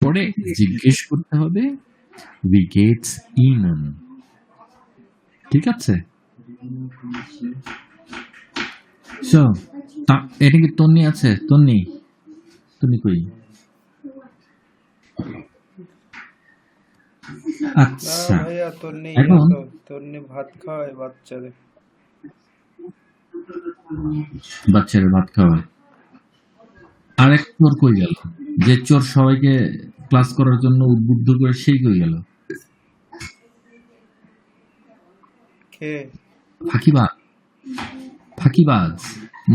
পরে জিজ্ঞেস করতে হবে উই গেটস ইনন। ঠিক আছে? সো এটা কি তন্নি আছে? তন্নি তন্নি কই? না আচ্ছা ভাইয়া তন্নি এখন তো তন্নি ভাত খাওয়ায় বাচ্চাদের। বাচ্চারা ভাত খাওয়ায়। আরেক চোর কই গেল? যে চোর সবাইকে ক্লাস করার জন্য উদ্বুদ্ধ করে সেই কই গেল? কে? ফাঁকিবাজ, ফাঁকিবাজ,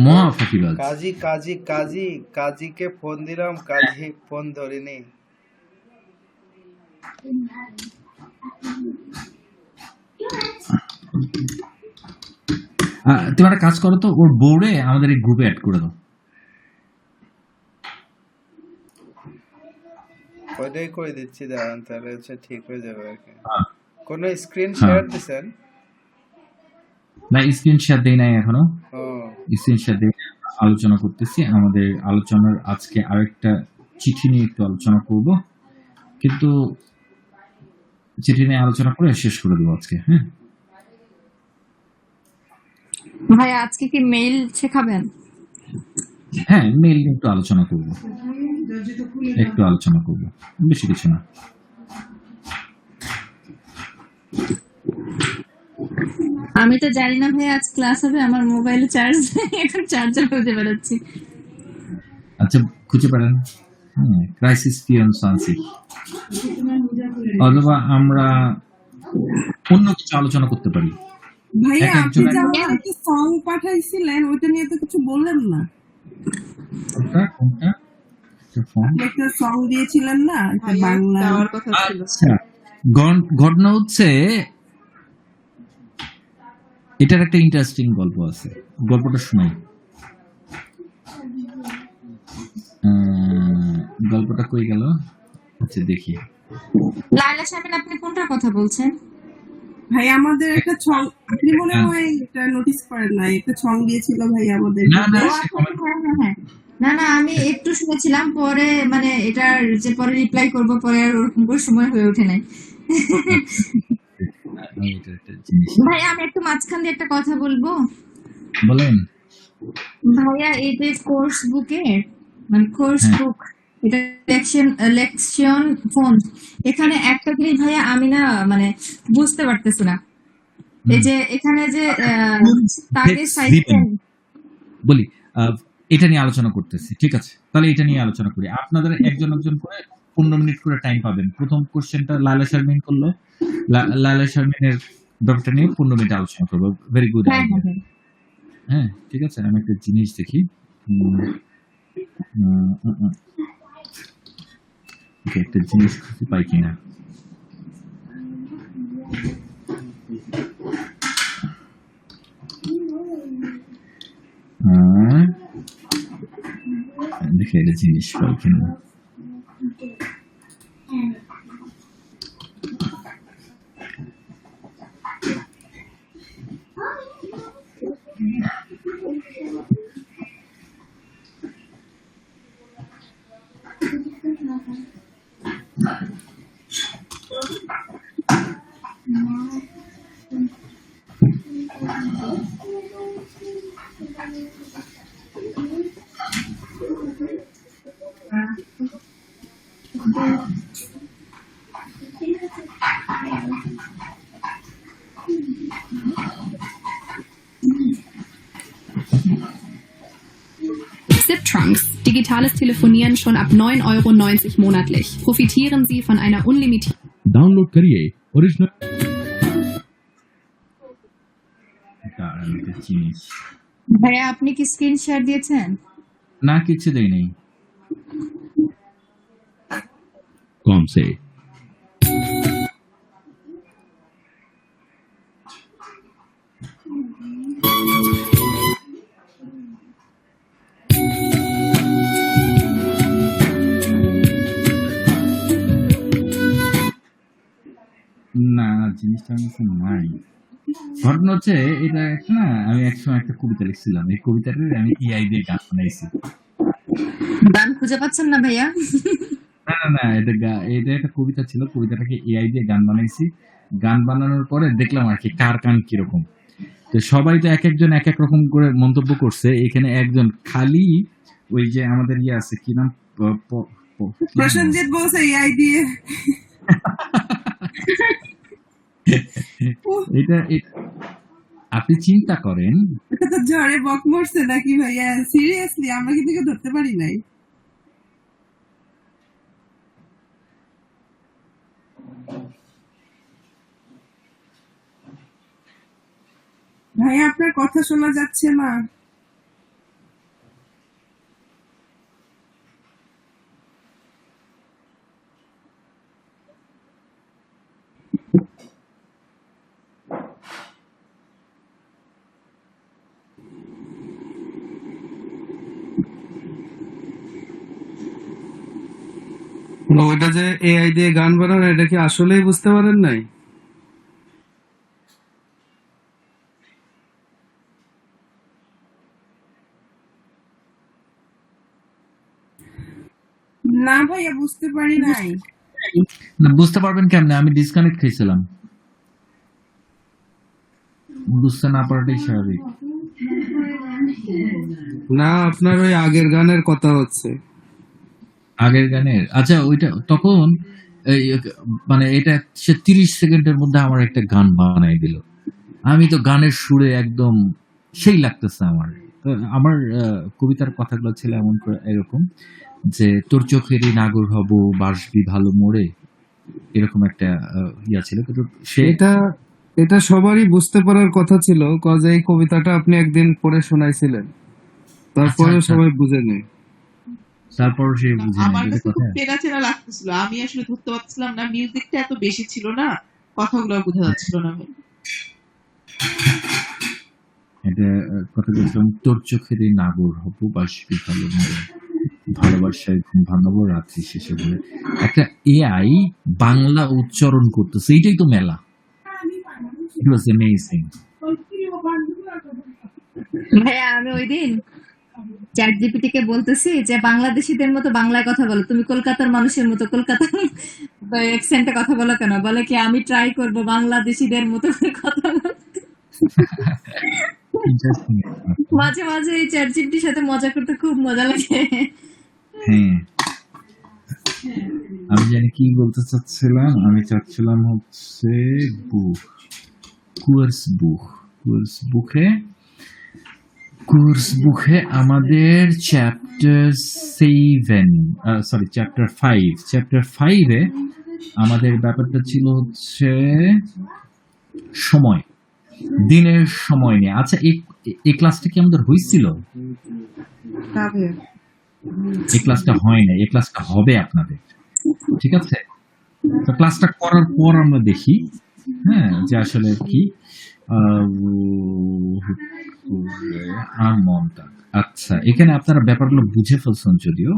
মহা ফাঁকিবাজ। কাজী কাজী কাজী কাজীকে ফোন দিলাম, কাজী ফোন ধরেনি। তুমি একটা কাজ করো তো, ওর বউরে আমাদের এই গ্রুপে অ্যাড করে দাও। ওইটাই করে দিচ্ছি, দাঁড়ান তাহলে হচ্ছে ঠিক হয়ে যাবে আর কি। হ্যাঁ, কোনো স্ক্রিন হ্যাঁ। শেয়ার দিছেন? না, স্ক্রিন শেয়ার দেই নাই এখনো। ও স্ক্রিন শেয়ার দিয়ে আলোচনা করতেছি। আমাদের আলোচনার আজকে আরেকটা চিঠি নিয়ে একটু আলোচনা করব, কিন্তু চিঠি নিয়ে আলোচনা করে শেষ করে দেবো আজকে। হ্যাঁ ভাই আজকে কি মেইল শেখাবেন? হ্যাঁ, মেইল নিয়ে একটু আলোচনা করব, একটু আলোচনা করব, বেশি কিছু না। আমি তো জানি না ভাই আজ ক্লাস হবে, আমার মোবাইলে চার্জ নেই, এখন চার্জার খুঁজে বেড়াচ্ছি। আচ্ছা, খুঁজে পারেন। ক্রাইসিস ফিয়ান্সান্সি, অথবা আমরা অন্য কিছু আলোচনা করতে পারি। ভাইয়া এক আপনি একজন যে আমাকে একটা সং পাঠাইছিলেন ওইটা নিয়ে তো কিছু বললেন না। কোনটা কোনটা ফোন? আপনি একটা সং দিয়েছিলেন না, একটা ভাইয়া বাংলা। দেওয়ার কথা ছিল। আচ্ছা, ঘটনা হচ্ছে এটার একটা ইন্টারেস্টিং গল্প আছে, গল্পটা শোনাই। গল্পটা কই গেল? আচ্ছা দেখি। লাইলা শামিন, আপনি কোনটার কথা বলছেন? ভাই আমাদের একটা ছং, আপনি মনে হয় এটা নোটিস করেন না, একটা ছং দিয়েছিল ভাই আমাদের। না না, ও সে আচ্ছা, comment- হ্যাঁ হ্যাঁ হ্যাঁ। না না, আমি একটু শুনেছিলাম, পরে মানে এটার যে পরে রিপ্লাই করব, পরে আর ওরকম করে সময় হয়ে ওঠে নাই। আমি এটার একটা জিনিস ভাই আমি একটু মাঝখান দিয়ে একটা কথা বলবো। বলেন। ভাইয়া এই যে কোর্স বুকে, মানে কোর্স হ্যাঁ বুক, এটা লেকশন ফোন, এখানে একটা জিনিস ভাইয়া আমি না মানে বুঝতে পারতেছি না। এই যে এখানে যে তাদের সাইজ দিবেন বলি, এটা নিয়ে আলোচনা করতেছি। ঠিক আছে, তাহলে এটা নিয়ে আলোচনা করি। আপনাদের একজন একজন করে 15 মিনিট করে টাইম পাবেন। প্রথম কোশ্চেনটা লায়লা শারমিন করলো, লায়লা শারমিনের ব্যাপারটা নিয়ে 15 মিনিট আলোচনা করবো। ভেরি গুড হ্যাঁ আইডিয়া। হ্যাঁ হ্যাঁ ঠিক আছে, আমি একটা জিনিস দেখি। একটা জিনিস খুঁজে পাই কিনা। দেখি একটা জিনিস পাই কিনা। Zip-Trunks. Digitales Telefonieren schon ab 9,90 € monatlich. Profitieren Sie von einer unlimitierten... download करिए ओरिजिनल জিনিস। ভাইয়া আপনি কি স্ক্রিন শেয়ার দিয়েছেন? না, কিছু দেই নাই। कौन से না, জিনিসটা আমার কাছে নাই। ঘটনা হচ্ছে এটা একটা না, আমি একসময় একটা কবিতা লিখছিলাম। এই কবিতাটা আমি এআই দিয়ে গান বানাইছি। গান খুঁজে পাচ্ছেন না ভাইয়া? না, এটা একটা কবিতা ছিল। কবিতাটাকে এআই দিয়ে গান বানাইছি। গান বানানোর পরে দেখলাম আরকি কার কান কিরকম। তো সবাই তো একেকজন একেক রকম করে মন্তব্য করছে। এখানে একজন খালি ওই যে আমাদের ইয়ে আছে কি নাম? প প প কি নাম? প্রসেনজিৎ বলছে এআই দিয়ে। এটা আপনি চিন্তা করেন এটা তো ঝড়ে বক মরছে নাকি ভাইয়া? সিরিয়াসলি আমরা কিন্তু কেউ ধরতে পারি নাই। ভাইয়া আপনার কথা শোনা যাচ্ছে না। ওইটা যে এআই দিয়ে গান বানানো, এটা কি আসলেই বুঝতে পারেন নাই? না ভাইয়া বুঝতে পারি নাই। না, বুঝতে পারবেন কেমনে? আমি ডিসকানেক্ট খেয়েছিলাম। বুঝতে না পারাটাই স্বাভাবিক। না, আপনার ওই আগের গানের কথা হচ্ছে। আগের গানের আচ্ছা ওইটা তখন এই মানে এটা সে 30 সেকেন্ডের মধ্যে আমার একটা গান বানাই দিল। আমি তো গানের সুরে একদম সেই লাগতেছে আমার। তো আমার কবিতার কথাগুলো ছিল এমন করে এরকম যে তোর চোখেরই নাগর হব বাসবি ভালো মোড়ে, এরকম একটা ইয়া ছিল। কিন্তু সে এটা সবারই বুঝতে পারার কথা ছিল, কজ এই কবিতাটা আপনি একদিন পড়ে শোনাইছিলেন, তারপরে আচ্ছা। সবাই বুঝে নেই। তারপর সে বুঝে নেয় আমার এটা কাছে খুব কথা। চেনা চেনা লাগতেছিল, আমি আসলে ধরতে পারছিলাম না, মিউজিকটা এত বেশি ছিল না, কথাগুলো বোঝা যাচ্ছিল না ভাই। এটা কথা বলছিলাম তোর চোখেরই নাগর হব বাসবি ভালো মোড়ে, ভালোবাসায় ঘুম ভাঙাবো রাত্রি শেষে বলে। একটা এআই বাংলা উচ্চারণ করতেছে, এইটাই তো মেলা। ইট ওয়াজ অ্যামেজিং। ভাইয়া আমি ওই দিন চ্যাট জিপিটি কে বলতেছি যে বাংলাদেশিদের মতো বাংলায় কথা বলো, তুমি কলকাতার মানুষের মতো কলকাতার অ্যাকসেন্টে কথা বলো কেন? বলে কি আমি ট্রাই করব বাংলাদেশিদের মতো করে কথা বলতে। ইন্টারেস্টিং। মাঝে মাঝে এই চ্যাট জিপিটির সাথে মজা করতে খুব মজা লাগে। হ্যাঁ, আমি জানি কি বলতে চাচ্ছিলাম। আমি চাচ্ছিলাম হচ্ছে বুক, কোর্স বুকে আমাদের চ্যাপ্টার 5 আমাদের ব্যাপারটা ছিল হচ্ছে সময়, দিনের সময় নিয়ে। আচ্ছা এই ক্লাসটা কি আমাদের হয়েছিল? এই ক্লাসটা হয় না, এই ক্লাসটা হবে আপনাদের, ঠিক আছে? তো ক্লাসটা করার পর আমরা দেখি হ্যাঁ যে আসলে কি মনটা। আচ্ছা এখানে আপনারা ব্যাপারগুলো বুঝে ফেলছেন যদিও।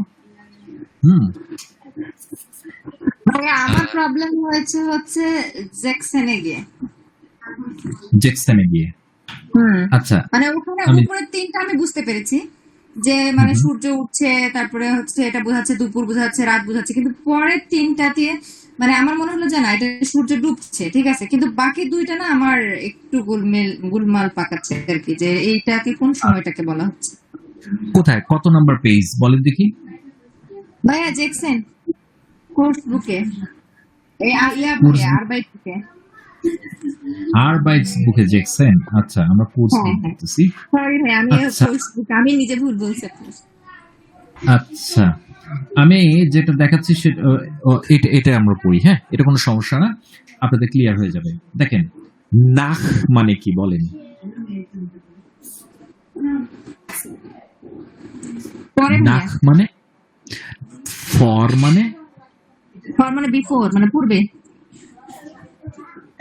ভাইয়া আমার প্রবলেম হয়েছে হচ্ছে জ্যাকসনে গিয়ে। জেকসনে গিয়ে আচ্ছা মানে ওখানে উপরের তিনটা আমি বুঝতে পেরেছি যে মানে সূর্য উঠছে, তারপরে হচ্ছে এটা বোঝাচ্ছে দুপুর বোঝাচ্ছে রাত বোঝাচ্ছে, কিন্তু পরের তিনটাতে মানে আমার মনে হলো যে না এটা সূর্য ডুবছে, ঠিক আছে, কিন্তু বাকি দুইটা না আমার একটু গুলমাল পাকাচ্ছে আর কি, যে এইটাকে কোন সময়টাকে বলা হচ্ছে। কোথায় কত নাম্বার পেজ বলেন দেখি? ভাইয়া জ্যাকসন কোর্স বুকে এই ইয়া বুকে আরবাইট বুকে আরবাইটস বুকে জেকসন। আচ্ছা আমরা কোর্স দেখতেছি। সরি ভাই আমি কোর্স বুকে আমি নিজে ভুল বলছি। আচ্ছা আমি যেটা দেখাচ্ছি সেটা এটা আমরা পড়ি। হ্যাঁ এটা কোনো সমস্যা না, আপনাদের ক্লিয়ার হয়ে যাবে। দেখেন নাখ মানে কি বলেন? নাখ মানে ফর মানে বিফোর মানে পূর্বে।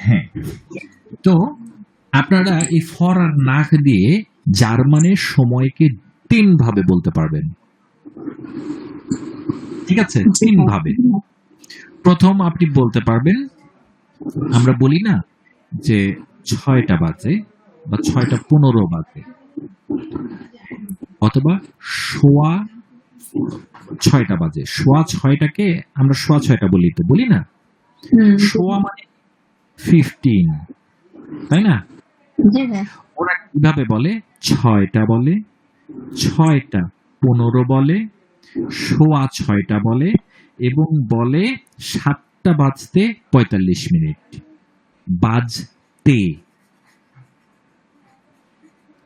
হ্যাঁ তো আপনারা এই ফর আর নাখ দিয়ে জার্মানের সময়কে 3 ভাবে বলতে পারবেন, ঠিক আছে? 3 ভাবে। প্রথম আপনি বলতে পারবেন, আমরা বলি না যে 6টা বাজে বা 6টা 15 বাজে, অথবা 6:15 6টা বাজে, সোয়া 6টাকে আমরা সোয়া 6টা বলি না? সোয়া মানে 15, তাই না? জি ভাইয়া। ওরা কিভাবে বলে? 6টা বলে, 6টা 15 বলে, সোয়া 6টা বলে, এবং বলে 7টা বাজতে 45 মিনিট। বাজতে।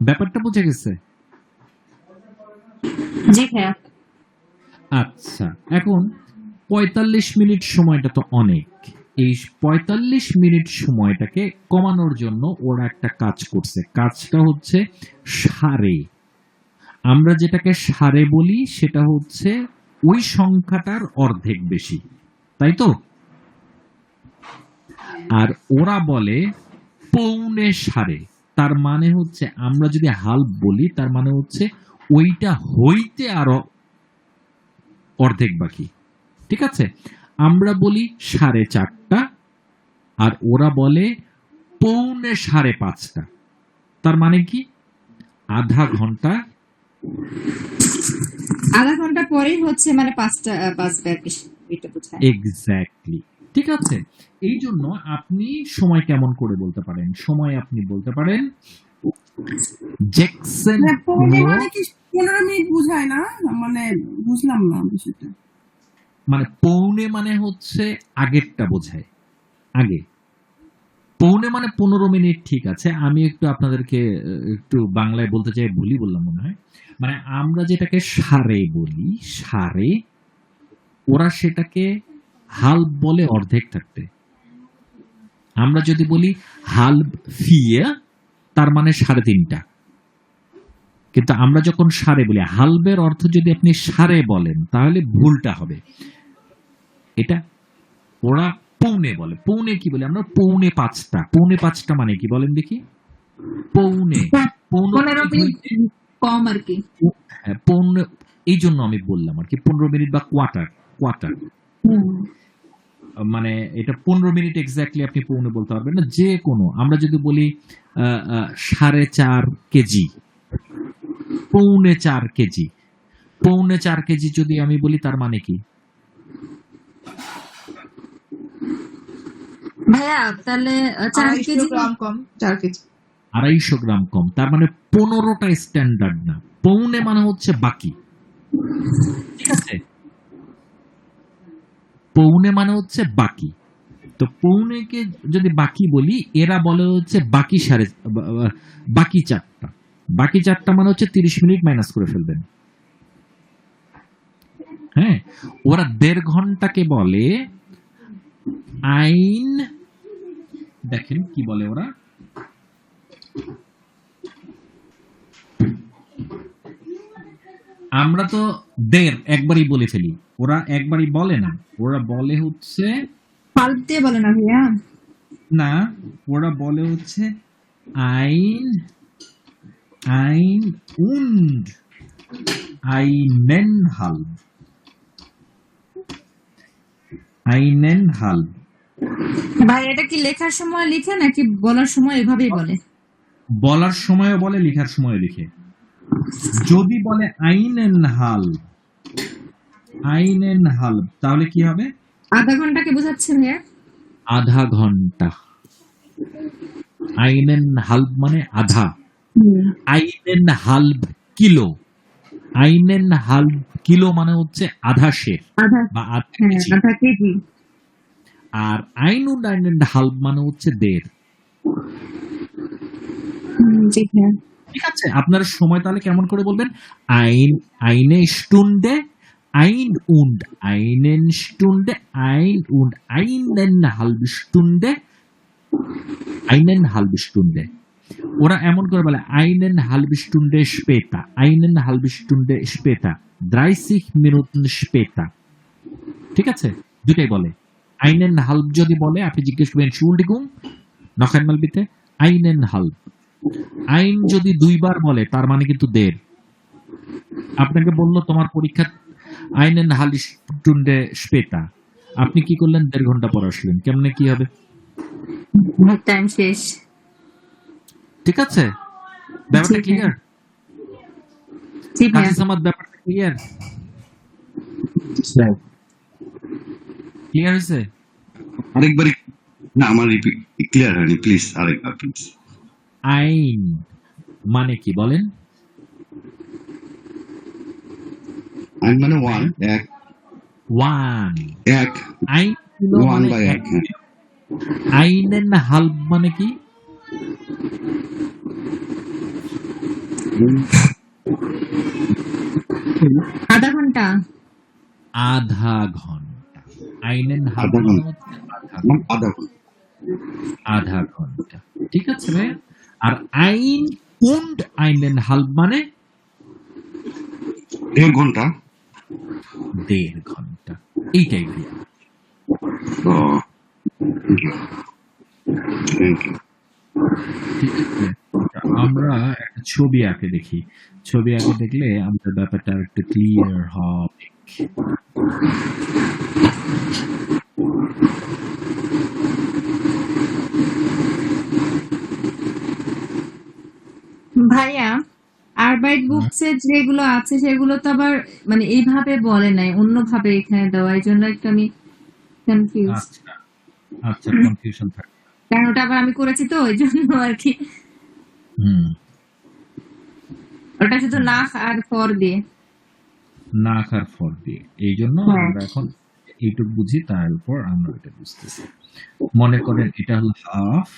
ব্যাপারটা বুঝে গেছে? জি ভাইয়া। আচ্ছা, এখন 45 মিনিট সময়টা তো অনেক। এই 45 মিনিট সময়টাকে কমানোর জন্য ওরা একটা কাজ করছে। কাজটা হচ্ছে সারে। আমরা যেটাকে সারে বলি সেটা হচ্ছে ওই সংখ্যাটার অর্ধেক বেশি, তাই তো? আর ওরা বলে পৌনে সারে। তার মানে হচ্ছে আমরা যদি হাল্ফ বলি তার মানে হচ্ছে ওইটা হইতে আরো অর্ধেক বাকি। ঠিক আছে? আমরা বলি 4:30, আর ওরা বলে পৌনে 5:30। তার মানে কি? আধা ঘন্টা আধা ঘন্টা পরেই হচ্ছে মানে 5টা বাজবে আর কি, এটা বোঝায়। এক্স্যাক্টলি। ঠিক আছে? এই জন্য আপনি সময় কেমন করে বলতে পারেন? সময় আপনি বলতে পারেন জ্যাকসন মানে পৌনে হলো, মানে কি 15 মিনিট বুঝায় না? মানে বুঝলাম না বিষয়টা। মানে পৌনে মানে হচ্ছে আগেরটা বোঝায়, আগে। পৌনে মানে 15 মিনিট, ঠিক আছে। আমি একটু আপনাদেরকে একটু বাংলায় বলতে চাই, ভুলই বললাম মনে হয়। মানে আমরা যেটাকে সারে বলি, সারে, ওরা সেটাকে হাল্ফ বলে অর্ধেক থাকতে। আমরা যদি বলি হাল্ফ ফিয়ে, তার মানে 3:30। কিন্তু আমরা যখন সারে বলি, হাল্ফের অর্থ যদি আপনি সারে বলেন তাহলে ভুলটা হবে। এটা ওরা পৌনে বলে। পৌনে কি বলে? আমরা পৌনে 5টা। পৌনে 5টা মানে কি বলেন দেখি? পৌনে 15 মিনিট কম আর কি। হ্যাঁ, পৌনে। এই জন্য আমি বললাম আর কি 15 মিনিট বা কোয়ার্টার। কোয়ার্টার মানে এটা 15 মিনিট এক্স্যাক্টলি আপনি পৌনে বলতে পারবেন না। যে কোনো, আমরা যদি বলি 4.5 কেজি, পৌনে 4 কেজি, পৌনে 4 কেজি যদি আমি বলি তার মানে কি? ভাইয়া তাহলে 4 250 কেজি। গ্রাম কম, 4 কেজি। 250 গ্রাম কম। তার মানে 15টা স্ট্যান্ডার্ড না। পৌনে মানে হচ্ছে বাকি। ঠিক আছে? পৌনে মানে হচ্ছে বাকি। তো পৌনেকে যদি বাকি বলি, এরা বলে হচ্ছে বাকি বাকি 4টা। বাকি 4টা মানে হচ্ছে 30 মিনিট মাইনাস করে ফেলবেন। হ্যাঁ, ওরা 1.5 ঘন্টাকে বলে আইন। দেখেন কি বলে ওরা, আমরা তো 1.5 একবারই বলে ফেলি, ওরা একবারই বলে না। ওরা বলে হচ্ছে হাল্ফ দিয়ে বলে না ভাইয়া। না, ওরা বলে হচ্ছে আইন, আইন উন্ড, আইনেন হাল্ব, আইনেন হাল্ব। ভাই এটা কি লেখার সময় লিখে নাকি বলার সময় এভাবেই বলে? বলার সময়ও বলে, লেখার সময়ও লিখে। যদি বলে আইনেন হাল্ব, আইনেন হাল্ব, তাহলে কি হবে? আধা ঘন্টাকে বোঝাচ্ছে ভাইয়া। আধা ঘন্টা। আইনেন হাল্ব মানে আধা। আইনেন হাল্ব কিলো। আইনেন হাল্ব কিলো মানে হচ্ছে আধা শের আধা, বা আধা হ্যাঁ কেজি। আধা কেজি। আর আইনুন আইনেন হাল্ব মানে হচ্ছে 1.5। জি হ্যাঁ। ঠিক আছে? আপনার সময় তাহলে কেমন করে বলবেন? আইন, আইনে স্টুন্ডে, ein und einen Stunde, ein und eineinhalb Stunde, eineinhalb Stunde. ওরা এমন করে বলে eineinhalb Stunde später, eineinhalb Stunde später, 30 Minuten später. ঠিক আছে? দুটাই বলে। eineinhalb যদি বলে আপনি জিজ্ঞেস করবেন Entschuldigung, noch einmal bitte, eineinhalb. আইন যদি 2 বার বলে তার মানে কিন্তু 1.5। আপনাকে বলল তোমার পরীক্ষা eineinhalb Stunde später, আপনি কি করলেন? 1.5 ঘন্টা পর আসলেন। কেমনে কি হবে? টাইম শেষ। ঠিক আছে? ব্যাপারটা ক্লিয়ার? জি ভাইয়া। কাজী সামাদ, ব্যাপারটা ক্লিয়ার? ক্লিয়ার হয়েছে? আরেকবারই না, আমার ক্লিয়ার হয়নি, প্লিজ আরেকবার প্লিজ। আইন মানে কি বলেন? আইন মানে ওয়ান, এক, ওয়ান। এক, আইন ছিল ওয়ান মানে বাই এক। হ্যাঁ, আইনেন হালব মানে কি? আধা ঘন্টা। আধা ঘন্টা। আইনেন হালব আধা মানে ঘন্টা। হচ্ছে আধা ঘন্টা। আধা ঘন্টা। ঠিক আছে ভাই। আর আইন und einen halb মানে 1.5 ঘন্টা। 1.5 ঘন্টা। এইটাই ভাইয়া। ও, থ্যাংক ইউ। ঠিক আছে? আমরা একটা ছবি আঁকে দেখি। ছবি আঁকে দেখলে আমাদের ব্যাপারটা একটু ক্লিয়ার হবে। ভাইয়া আরবাইট বুকসে যেগুলো আছে সেগুলো তো আবার মানে এইভাবে বলে নাই, অন্যভাবে এখানে দেওয়া, এই জন্য একটু আমি কনফিউজ। আচ্ছা, আচ্ছা, কনফিউশন থাকে। কারণ ওটা আবার আমি করেছি তো ওই জন্য আর কি। হুম। ওটা শুধু না আর ফর দিয়ে। না খার ফর দিয়ে। এই জন্য হ্যাঁ। আমরা এখন এইটুকু বুঝি, তার উপর আমরা এটা বুঝতেছি। মনে করেন এটা হলো হাফ,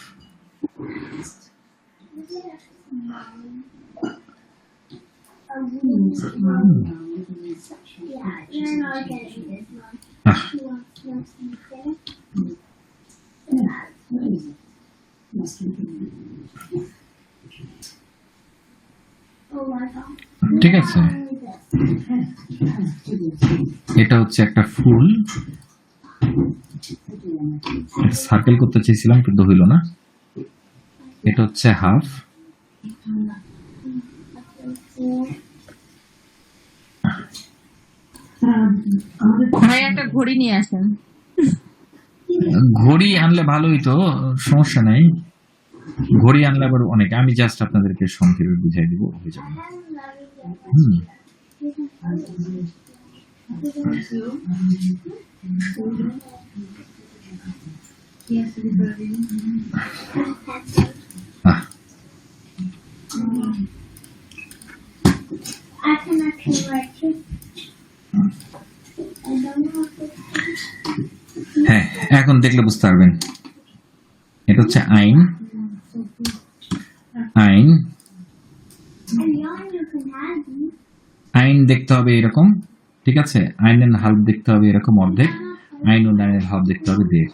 ঠিক আছে? এটা হচ্ছে একটা ফুল, সার্কেল করতে চেয়েছিলাম কিন্তু হইল না। এটা হচ্ছে হাফ, ভাইয়া একটা ঘড়ি নিয়ে আসেন। ঘড়ি আনলে ভালোই তো, সমস্যা নাই। ঘড়ি আনলে আবার অনেক, আমি জাস্ট আপনাদেরকে সংক্ষেপে বুঝাই দিব, হয়ে যাবে। হুম। আহ, I can actually write it. I don't know if it's হ্যাঁ, এখন দেখলে বুঝতে পারবেন। এটা হচ্ছে আইন, আইন, and yarn you can have them. আইন দেখতে হবে এরকম, ঠিক আছে? আইনের হাফ দেখতে হবে এরকম অর্ধেক, আইন ও আইনের হাফ দেখতে হবে 1.5,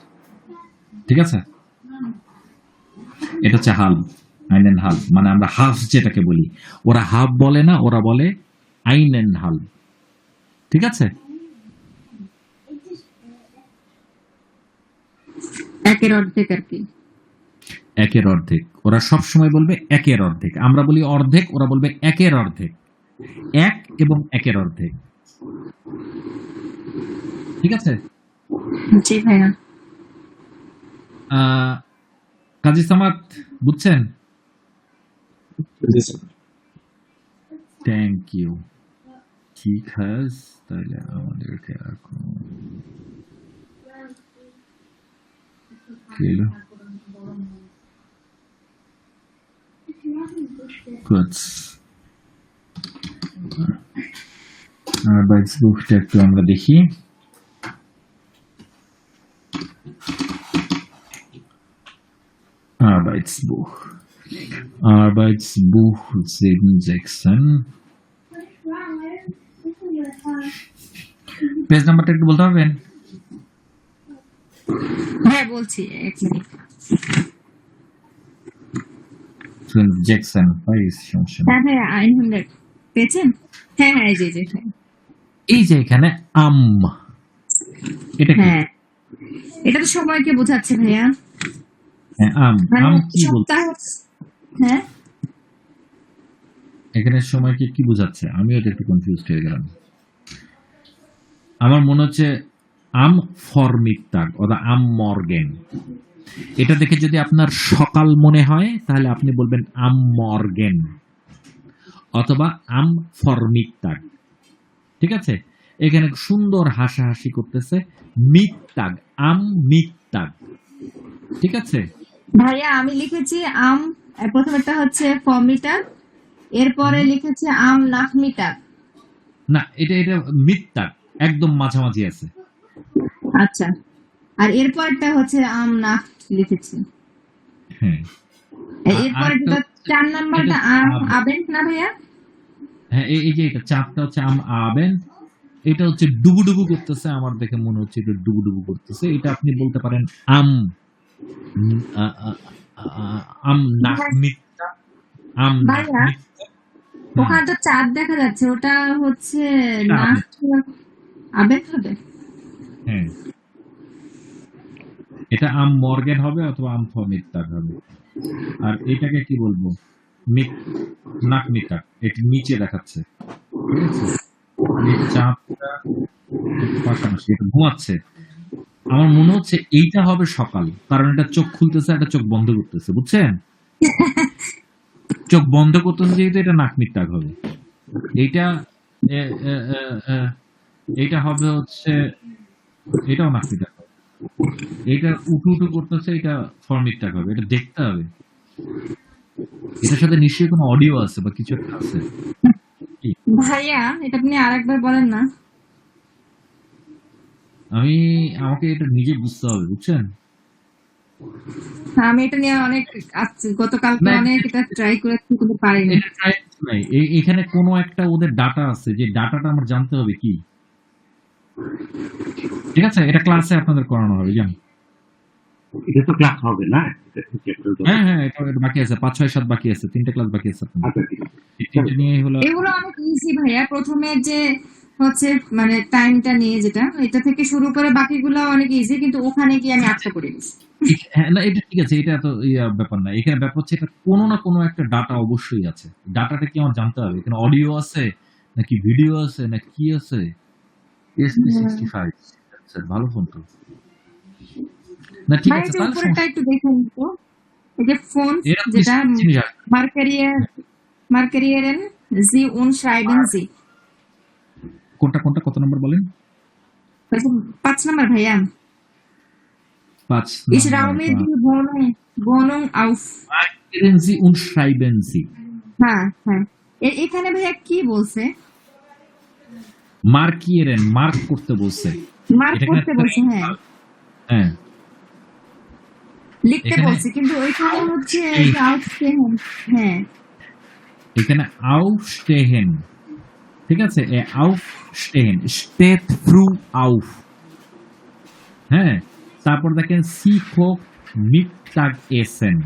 ঠিক আছে? এটা হচ্ছে হাল, আইনেন হাল মানে আমরা হাফ যেটাকে বলি, ওরা হাফ বলে না, ওরা বলে আইনেন হাল, ঠিক আছে? একের অর্ধেক আর কি। একের অর্ধেক, ওরা সব সময় বলবে একের অর্ধেক, আমরা বলি অর্ধেক, ওরা বলবে একের অর্ধেক। 1 এবং 1-এর অর্ধেক, ঠিক আছে? জি ভাইয়া। কাজী সামাদ বুঝছেন? Thank you. ঠিক আছে, তাহলে আমাদেরকে এখন বুকটা একটু আমরা দেখি। Arbeitsbuch. Arbeitsbuch 716. পেজ নাম্বারটা একটু বলতে পারবেন? হ্যাঁ বলছি, এক মিনিট। জ্যাকসন প্রাইস সমস্যা নেই। হ্যাঁ ভাইয়া 900 পেয়েছেন? হ্যাঁ হ্যাঁ, জি জি। এই যে এখানে এটা কি? হ্যাঁ, এটা তো সময়কে বোঝাচ্ছে ভাইয়া। হ্যাঁ, মানে কি বলতে? সপ্তাহ। হ্যাঁ, এখানে সময়কে কি বোঝাচ্ছে? আমিও একটু কনফিউজড হয়ে গেলাম। আমার মনে হচ্ছে আম ফরমিত্তাগ অথবা আম মর্গেন। এটা দেখে যদি আপনার সকাল মনে হয় তাহলে আপনি বলবেন আম মর্গেন অথবা আম ফরমিত্তাগ, ঠিক আছে? এখানে সুন্দর হাসাহাসি করতেছে। মিত্তাগ, আম মিত্তাগ, ঠিক আছে? ভাইয়া আমি লিখেছি আম, প্রথমেরটা হচ্ছে ফমিটার, এরপরে লিখেছি আম নাফমিটার। না, এটা এটা মিত্তাগ, একদম মাঝামাঝি আছে। আচ্ছা, আর এরপরটা হচ্ছে আম নাফ লিখেছি। হ্যাঁ, এরপরে আরেকটা যেটা 4 নাম্বারটা এটা আম আবেন। আবেন্ট না ভাইয়া? হ্যাঁ, এই যে এটা চাপটা হচ্ছে আম আবেন, এটা হচ্ছে ডুবুডুবু করতেছে, আমার দেখে মনে হচ্ছে এটা ডুবুডুবু করতেছে। এটা আপনি বলতে পারেন আম উম, আ, আ, আ, আম নাহমিত্তা, আম ভাইয়া নাহমিত্তা। ওখানে তো চাঁদ দেখা যাচ্ছে, ওটা হচ্ছে এটা নাফ আবেন্ট হবে। হ্যাঁ, এটা আম মর্গেন হবে অথবা আম ফমিত্তাগ হবে। আর এটাকে কি বলবো? মিত নাকমিত্তাগ, এটা নিচে দেখাচ্ছে, ঠিক আছে? এই চাপটা পাশাপাশি, এটা ঘুমাচ্ছে। আমার মনে হচ্ছে এইটা হবে সকাল, কারণ এটা চোখ খুলতেছে, এটা চোখ বন্ধ করতেছে, বুঝছেন? চোখ বন্ধ করতেছে যেহেতু, এটা নাকমিত্তাগ হবে। এইটা এ, এ, এ, এ, এইটা হবে হচ্ছে, এটাও নাকমিত্তাগ হবে। এটা উঠু উঠু করতেছে, এটা ফরমিত্তাগ হবে। এটা দেখতে হবে। এটার সাথে নিশ্চয়ই কোনো অডিও আছে বা কিছু একটা আছে। কি? ভাইয়া এটা আপনি আরেকবার বলেন না। আমাকে এটা নিজে বুঝতে হবে, বুঝছেন? আমি এটা নিয়ে অনেক গতকালকে না, অনেক এটা ট্রাই করেছি কিন্তু পারিনি। এটা try কিছু নাই। এখানে কোনো একটা ওদের ডাটা আছে, যে ডাটাটা আমার জানতে হবে কি, ঠিক আছে? এটা ক্লাসে আপনাদের করানো হবে, জান? এটা তো ক্লাস হবে না, এটা তো chapter তো। হ্যাঁ হ্যাঁ, এটা বাকি আছে, 5 6 7 বাকি আছে, 3টে ক্লাস বাকি আছে আপনাদের। আচ্ছা, ঠিক আছে। এই 3টে নিয়ে হলো। এগুলো অনেক ইজি ভাইয়া, প্রথমে যে হচ্ছে মানে টাইমটা নিয়ে যেটা, এটা থেকে শুরু করে বাকিগুলো অনেক ইজি, কিন্তু ওখানে গিয়ে আমি আটকা পড়ে গেছি। হ্যাঁ, না এটা ঠিক আছে, এটা তো ব্যাপার না। এখানে ব্যাপার হচ্ছে এটা কোনো না কোনো একটা ডাটা অবশ্যই আছে। ডাটাটা কি আমার জানতে হবে? এখানে অডিও আছে নাকি ভিডিও আছে না কি আছে? SP65, আচ্ছা, ভালো ফোন তো। না ঠিক ভাই আছে, যে তাহলে উপরেরটা সমস্যা একটু দেখুন তো, এই যে ফোন এরা যেটা জিনিস আছে। মার্কারিয়ারেন জি উন schreiben Sie, কোনটা কোনটা কত নম্বর বলেন? 5 নাম্বার ভাইয়া। 5 Ich räume die Wohnung auf. Markieren Sie und schreiben Sie. হ্যাঁ হ্যাঁ, এখানে ভাইয়া কি বলছে? মার্কিয়েরেন, মার্ক করতে বলছে। মার্ক এটা করতে এখানে বলছে, হ্যাঁ হ্যাঁ, লিখতে এখানে বলছে, কিন্তু ওইখানে হচ্ছে এই aufstehen, হ্যাঁ এখানে aufstehen, ঠিক আছে? aufstehen, steht früh auf, হ্যাঁ। তারপর দেখেন Sie kocht Mittagessen,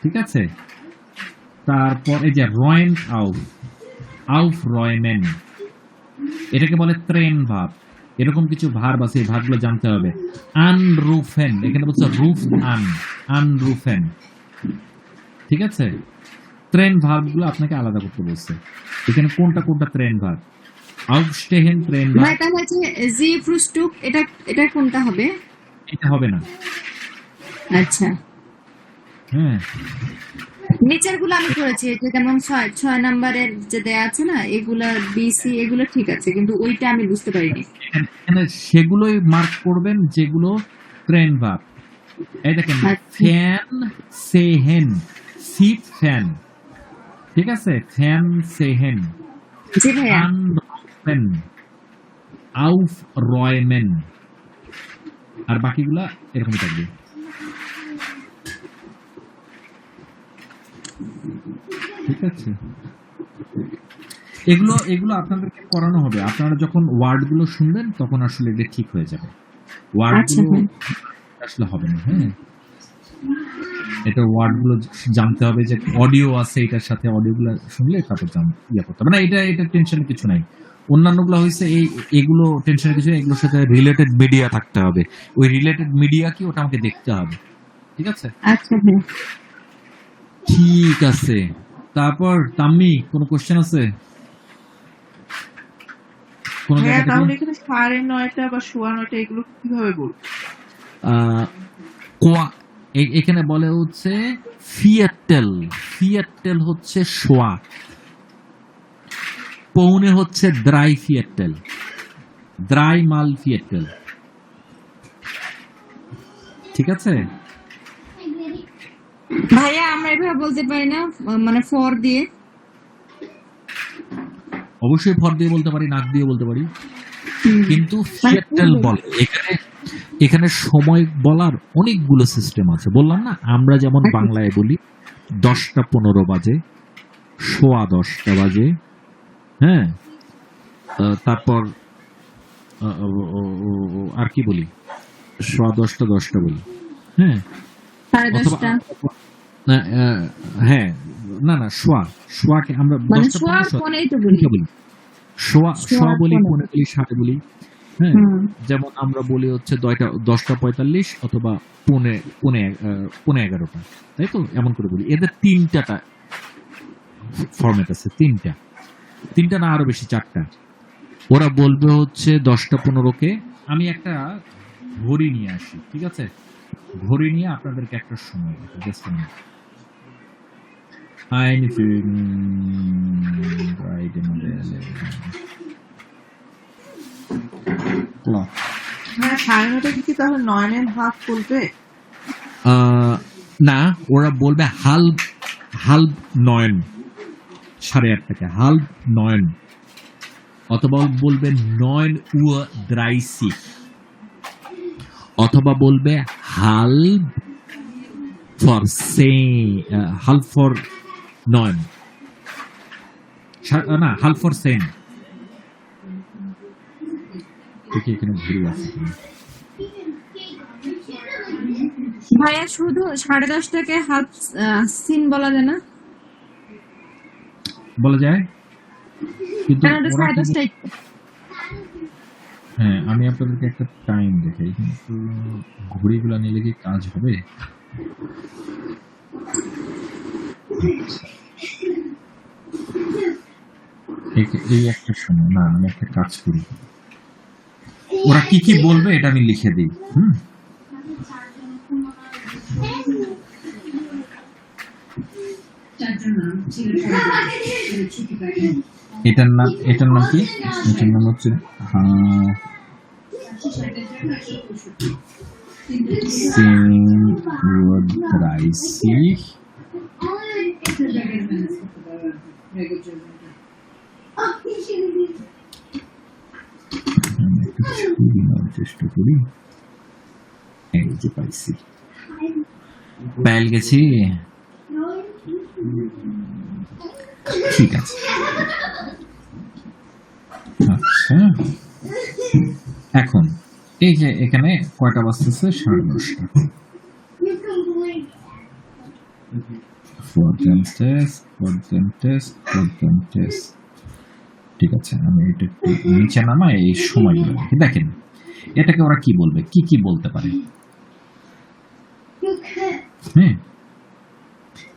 ঠিক আছে? তারপর এই যে räumt auf, aufräumen, এটাকে বলে ট্রেন ভার্ব। এরকম কিছু ভার্ব আছে, এই ভার্বগুলো জানতে হবে। আনরুফেন, এখানে বলছে রুফ আন, আনরুফেন, ঠিক আছে? ট্রেন ভার্বগুলো আপনাকে আলাদা করতে বলছে। এখানে কোনটা কোনটা ট্রেন ভার্ব? আউফস্টেহেন ট্রেন ভাই, ভার্ব, তাহলে হচ্ছে জি ফ্রুস্টুক, এটা এটা কোনটা হবে? এটা হবে না, আচ্ছা, হ্যাঁ। নিচের গুলো আমি করেছি, এই যে যেমন 6 নাম্বারের যে দেয়া আছে না, এগুলা বিসি এগুলো ঠিক আছে, কিন্তু ওইটা আমি বুঝতে পারিনি। এখানে সেগুলোই মার্ক করবেন যেগুলো ট্রেন ভার্ব। এই দেখেন, আচ্ছা। ফ্যান সেহেন, সিট ফ্যান, ঠিক আছে? ফ্যান সেহেন, জি ভাইয়া। anrufen, aufräumen, আর বাকিগুলা এরকমই থাকবে, ঠিক আছে? এগুলো এগুলো আপনাদেরকে করানো হবে। আপনারা যখন ওয়ার্ডগুলো শুনবেন তখন আসলে এটা ঠিক হয়ে যাবে। ওয়ার্ডগুলো আসলে হবে না, হ্যাঁ। এটা ওয়ার্ডগুলো জানতে হবে, যে অডিও আছে এটার সাথে, অডিওগুলো শুনলে তারপর করতে হবে না। এটা টেনশনের কিছু নাই। অন্যান্যগুলো হয়েছে এগুলো টেনশনের কিছু, এগুলোর সাথে রিলেটেড মিডিয়া থাকতে হবে। ওই রিলেটেড মিডিয়া কি, ওটা আমাকে দেখতে হবে, ঠিক আছে? আচ্ছা ভাই, ঠিক আছে। তারপর তাম্মি, কোনো কোশ্চেন আছে কোন হ্যাঁ, জায়গা তাহলে থেকে? এখানে 9:30 বা 9:15 এগুলো কিভাবে বলবো? এখানে বলে হচ্ছে ফিয়াটেল, ফিয়াটেল হচ্ছে শোয়া, পৌনে হচ্ছে দ্রাই ফিয়াটেল। dreimal Viertel। ঠিক আছে? ভাইয়া আমরা এভাবে বলতে পারি না, মানে ফর দিয়ে? অবশ্যই ফর দিয়ে বলতে পারি, নাক দিয়ে বলতে পারি, কিন্তু Viertel বলে। এখানে সময় বলার অনেকগুলো সিস্টেম আছে। বললাম না, আমরা যেমন বাংলায় বলি 10টা 15 বাজে, 10:15 বাজে, হ্যাঁ, তারপর আর কি বলি, 10:15 বলি, হ্যাঁ, সাড়ে অথবা 10টা, হ্যাঁ, না শোয়াকে আমরা মানে 10টা শোয়া 15 ফোনেই তো বলি। বলি, শোয়া বলি, ফোনে। পৌনে বলি, সাড়ে বলি, হ্যাঁ, হুম। যেমন আমরা বলি হচ্ছে 10টা 45 অথবা পৌনে 11টা, তাই তো, এমন করে বলি। এদের 3টা ফরম্যাট আছে, 3টা না আরো বেশি, 4টা। ওরা বলবে হচ্ছে 10টা 15কে। আমি একটা ঘড়ি নিয়ে আসি, ঠিক আছে? ঘড়ি নিয়ে আপনাদেরকে একটা সময় দেবো, জাস্ট a minute। ক্লক। হ্যাঁ, 9:30 কি তাহলে 9.5 বলবে? না, ওরা বলবে হাল্ব 9, 8:30, হাল্ব 9, অথবা বলবে 9:30, অথবা বলবে হাল্ব ফর 9, না, হাল্ব ফর 10। দেখি এখানে ঘুরে আছে কিনা। ভাইয়া শুধু 10:30টাকে হাফ সিন বলা যায় না? বলা যায়, কিন্তু কেন ওটা ওরা কি 10:30টাই? হ্যাঁ, আমি আপনাদেরকে একটা টাইম দেখাই, কিন্তু ঘড়িগুলো নিলে কি কাজ হবে? এই একটা সময়, না, আমি একটা কাজ করি, ওরা কি কি বলবে এটা আমি লিখে দিই। এটার নাম কি? এটার নাম হচ্ছে 10:30। আমি একটু ছবি নেওয়ার চেষ্টা করি। এই যে পাইছি, পেয়ে গেছি। ঠিক আছে, আচ্ছা, এখন এই যে এখানে কয়টা বাজতেছে? 10:30। ঠিক আছে, আমি এটা একটু নিচে নামাই, এই সময়গুলো দেখি। দেখেন এটাকে ওরা কি বলবে, কি কি বলতে পারে।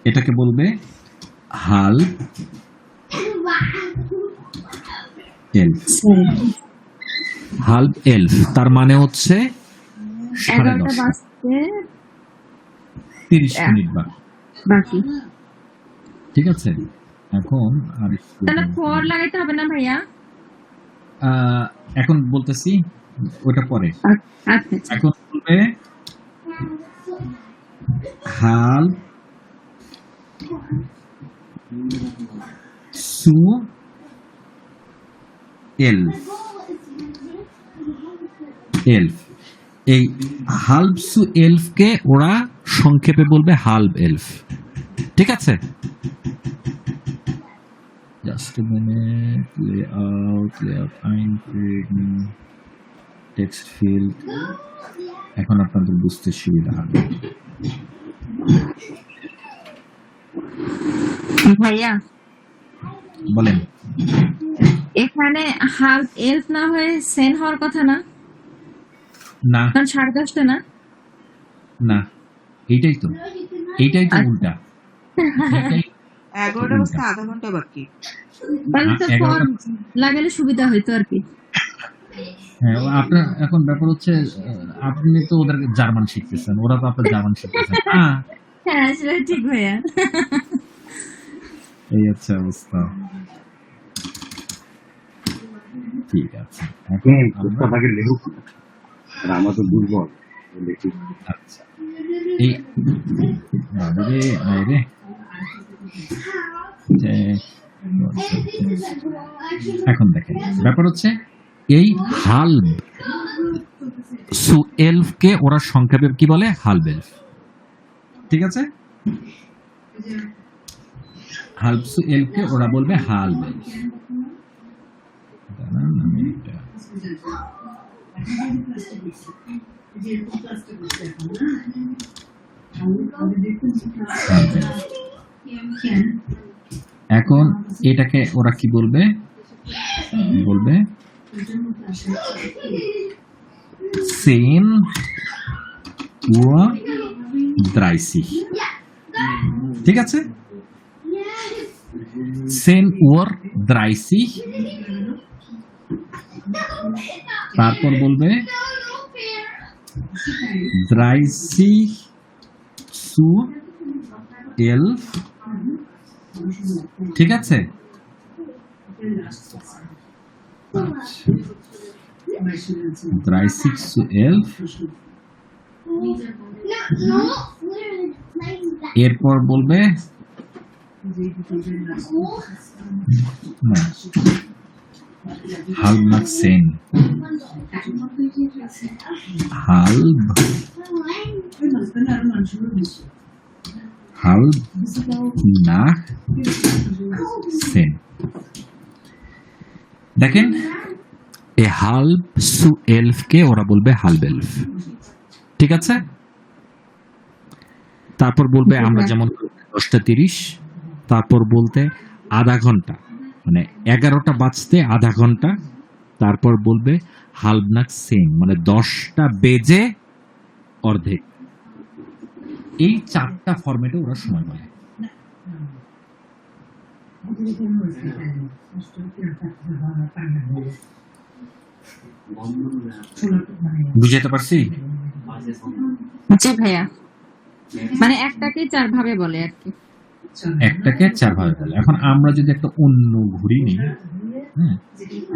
এটাকে বলবে হাল্ব এলফ, তার মানে হচ্ছে 11টা 10:30, বাজতে 30 মিনিট বাকি। ঠিক আছে, এখন আর তাহলে ফর লাগাইতে হবে না ভাইয়া? এখন বলতেছি, ওটা পরে। আচ্ছা, এখন বলবে হাল সু এলফ। এই হাল্ব সু এলফকে ওরা সংক্ষেপে বলবে হাল্ব এলফ। ঠিক আছে, just a minute, layout einfügen, text field। এখন আপনাদের বুঝতে সুবিধা হবে। ভাইয়া বলেন, এখানে হাফ এলফ না হয়ে সেন হওয়ার কথা না? না কারণ 10:30টা না? না, এইটাই তো উল্টা। 11টা বাজতে আধা ঘন্টা বাকি। তাহলে তো ফর 11টা লাগালে সুবিধা হইতো আর কি। হ্যাঁ, আপনার এখন ব্যাপার হচ্ছে, আপনি তো ওদের জার্মান শিখতেছেন, ওরা তো আপনার জার্মান শিখতেছেন। হ্যাঁ, সেটা ঠিক ভাইয়া। এই হচ্ছে অবস্থা। ঠিক আছে, এখন আমরা কথাকে লেখক আর আমার তো দুর্বল দেখি। আচ্ছা এই বাবারে আরে যে এখন দেখেন ব্যাপার হচ্ছে এই হালব সুএলফ কে ওরা সংক্ষেপে কি বলে? হালবেলফ। ঠিক আছে, হালব সুএলফ কে ওরা বলবে হালবেলফ। দাঁড়ান, আমি এটা এখন এটাকে ওরা কি বলবে? বলবে সেন ও দ্রাইসি। ঠিক আছে, সেন ওর দ্রাইসি। তারপর বলবে দ্রাইসি সু এলফ। ঠিক আছে, দ্রাইসি সু এলফ। এরপর বলবে হালব নাক সেন, হালব হালব নাক সেন। দেখেন এই হালব সু এলফ কে ওরা বলবে হালবেলফ। ঠিক আছে, তারপর বলবে আমরা যেমন 10:30, তারপর বলতে আধা ঘন্টা, মানে 11টা বাজতে আধা ঘন্টা। তারপর বলবে হালবনাক সেন, মানে 10টা বেজে অর্ধেক। এই 4টা ফরম্যাটে ওরা সময় বলে। বুঝাতে পারছি? জি ভাইয়া, মানে একটাকে 4 ভাবে বলে আর কি। একটাকে 4 ভাবে বলে। এখন আমরা যদি একটা অন্য ঘড়ি নিই,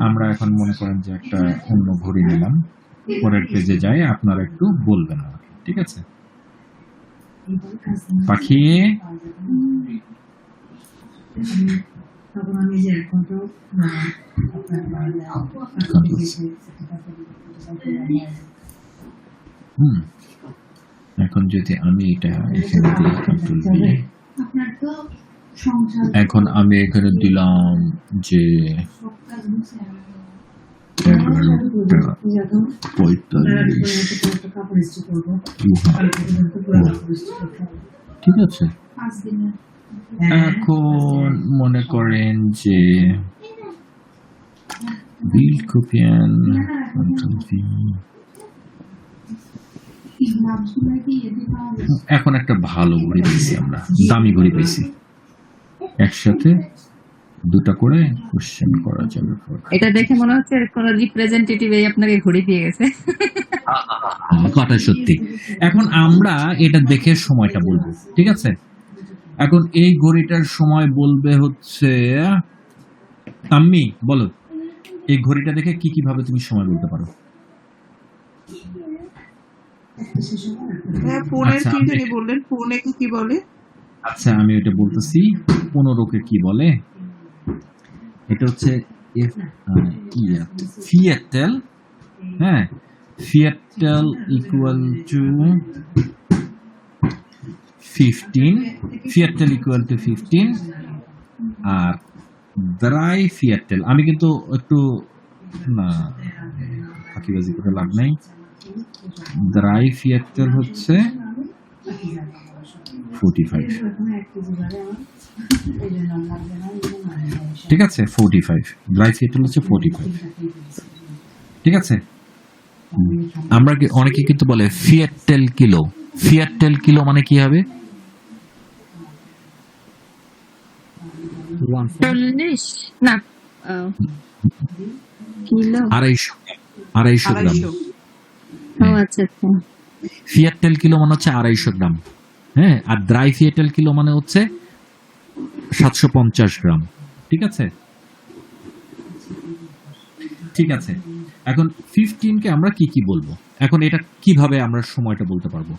আমরা এখন মনে করেন যে একটা অন্য ঘড়ি নিলাম, পরের পেজে যাই, আপনারা একটু বলবেন আমাকে। ঠিক আছে, পাখি এখন যদি আমি এটা এখানে দিই কন্ট্রোল দিয়ে, এখন আমি এখানে দিলাম যে 11:45। ঠিক আছে, এখন মনে করেন যে বিল কোপিয়ান কন্ট্রোল ভি। এখন একটা ভালো ঘড়ি পেয়েছি, আমরা দামি ঘড়ি পেয়েছি। একসাথে 2টা করে কোশ্চেন করা যাবে। এটা দেখে মনে হচ্ছে কোন রিপ্রেজেন্টেটিভ এই আপনাকে ঘড়ি দিয়ে গেছে। কথা সত্যি। এখন আমরা এটা দেখে সময়টা বলবো। ঠিক আছে, এখন এই ঘড়িটার সময় বলবে হচ্ছে, তাম্মি বলো এই ঘড়িটা দেখে কি কি ভাবে তুমি সময় বলতে পারো? হ্যাঁ, ফোনের আচ্ছা, কি আমি- জানি বললেন, ফোনে কি বলে? আচ্ছা আমি এটা বলতেছি, 15কে কি বলে? এটা হচ্ছে ফিয়াটেল। হ্যাঁ, ফিয়াটেল ইকুয়াল টু 15, ফিয়াটেল ইকুয়াল টু 15। আর দ্রাই ফিয়াটেল, আমি কিন্তু একটু না ফাঁকিবাজি করে লাভ নাই। দ্রাই ফিয়াটেল হচ্ছে 45। ঠিক আছে, 45 ড্রাই ফিয়াটেল হচ্ছে 45। ঠিক আছে, আমরা অনেকে কিন্তু বলে ফিয়াটেল কিলো। ফিয়াটেল কিলো মানে কি হবে? 40 না, কিলো। 250 গ্রাম। 250। ও আচ্ছা আচ্ছা। ফিয়াটেল কিলো মানে হচ্ছে 250 গ্রাম। হ্যাঁ, আর ড্রাই ফিয়াটেল কিলো মানে হচ্ছে 750 গ্রাম। ঠিক আছে, ঠিক আছে, এখন 15 কে আমরা কি কি বলবো? এখন এটা কিভাবে আমরা সময়টা বলতে পারবো?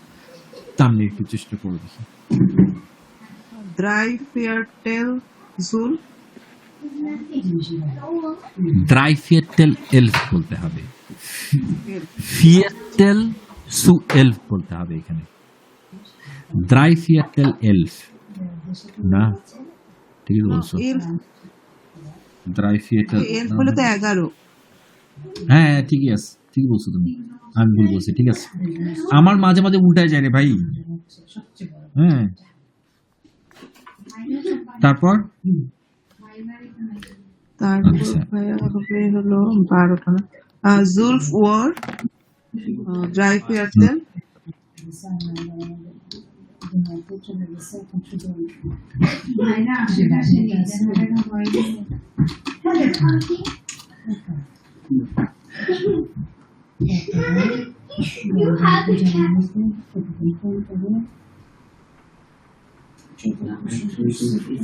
তামনি একটু চেষ্টা করে দেখি। ড্রাই ফেয়ারটেল জুল ড্রাইফিয়েটেল এলফ বলতে হবে, ফিয়েটেল সু এলফ বলতে হবে এখানে। ড্রাইফিয়েটেল এলফ না, ঠিক বলছো। এলফ ড্রাইফিয়েটেল এলফ বলে তো 11। হ্যাঁ ঠিকই আছে, ঠিক বলছো তুমি, আমি ভুল বলছি, ঠিক আছে। আমার মাঝে মাঝে উল্টায় যায় রে ভাই। হ্যাঁ, তারপর তারপর আচ্ছা, ভাইয়া হবে হলো 12টা না, জুলফ ওয়ার ড্রাই ফেয়ারটেল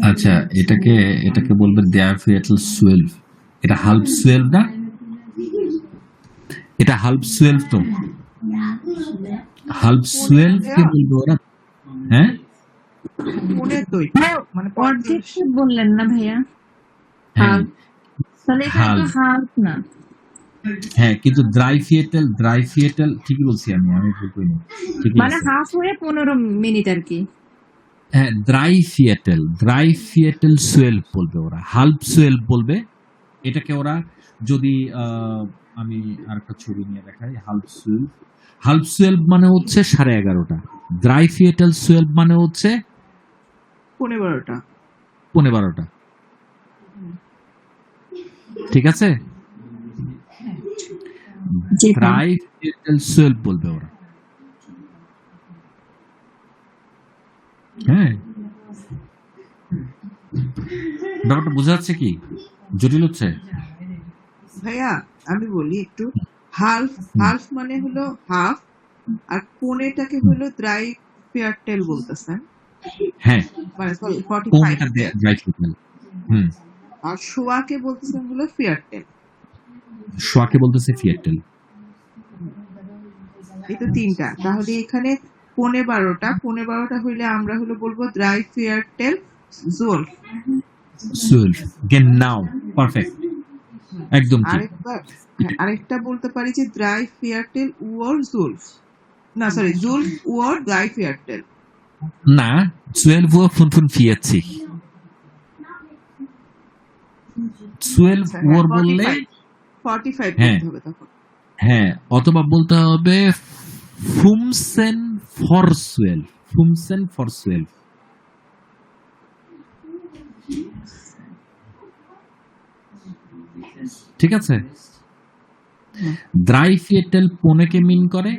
আচ্ছা, এটাকে এটাকে বলবে ড্রাইফিয়েটেল সুয়েলভ। এটা হাল্প সুয়েলভ না? এটা হাল্প সুয়েলভ তো, হাল্প সুয়েলভ কে বলবে ওরা? হ্যাঁ পুনে তো মানে অর্ধেক বললেন না ভাইয়া? হ্যাঁ তাহলে এটা তো হাল্প, হাফ না। হ্যাঁ কিন্তু ড্রাইফিয়েটেল ঠিকই বলছি আমি ভুল করিনি, ঠিকই মানে আছে। হাফ হয়ে 15 মিনিট আর কি। হ্যাঁ, ড্রাইফিয়েটেল সুয়েলভ বলবে ওরা, হাল্প সুয়েলভ বলবে। এটাকে ওরা যদি আমি আরেকটা ছবি নিয়ে দেখাই, হাল্প সুয়েলভ মানে হচ্ছে 11:30, ড্রাইফিয়েটেল সুয়েলভ মানে হচ্ছে 12টা। 12:15। ঠিক আছে, ড্রাইফিয়েটেল সুয়েলভ বলবে ওরা। হ্যাঁ, ব্যাপারটা বোঝা যাচ্ছে কি জটিল হচ্ছে? ভাইয়া আমি বলি একটু, হালফ হালফ মানে হলো হাফ, আর পনেটাকে হলো ড্রাই ফেয়ারটেল বলতেছেন, হ্যাঁ, মানে সরি কোনটা 45, ড্রাইফিয়েটেল? হুম, আর শোয়াকে বলতেছেন হলো ফেয়ারটেল। শোয়াকে বলতেছে ফিয়েটেল। এই তো 3টা, তাহলে এখানে 12:15 হইলে আমরা হলো বলবো ড্রাই ফেয়ারটেল জোল। সুয়েলভ, genau, পারফেক্ট, একদম ঠিক। আরেকটা বলতে পারি যে ড্রাই ফেয়ারটেল উওর জুলফ, না সরি জুলফ উওর ড্রাই ফেয়ারটেল। না, 12:45, 12 বললে 45 হ্যাঁ বলতে হবে তখন। হ্যাঁ, অথবা বলতে হবে 15 for 12। ঠিক আছে, ড্রাইফিয়েটেল পনেকে মিন করে,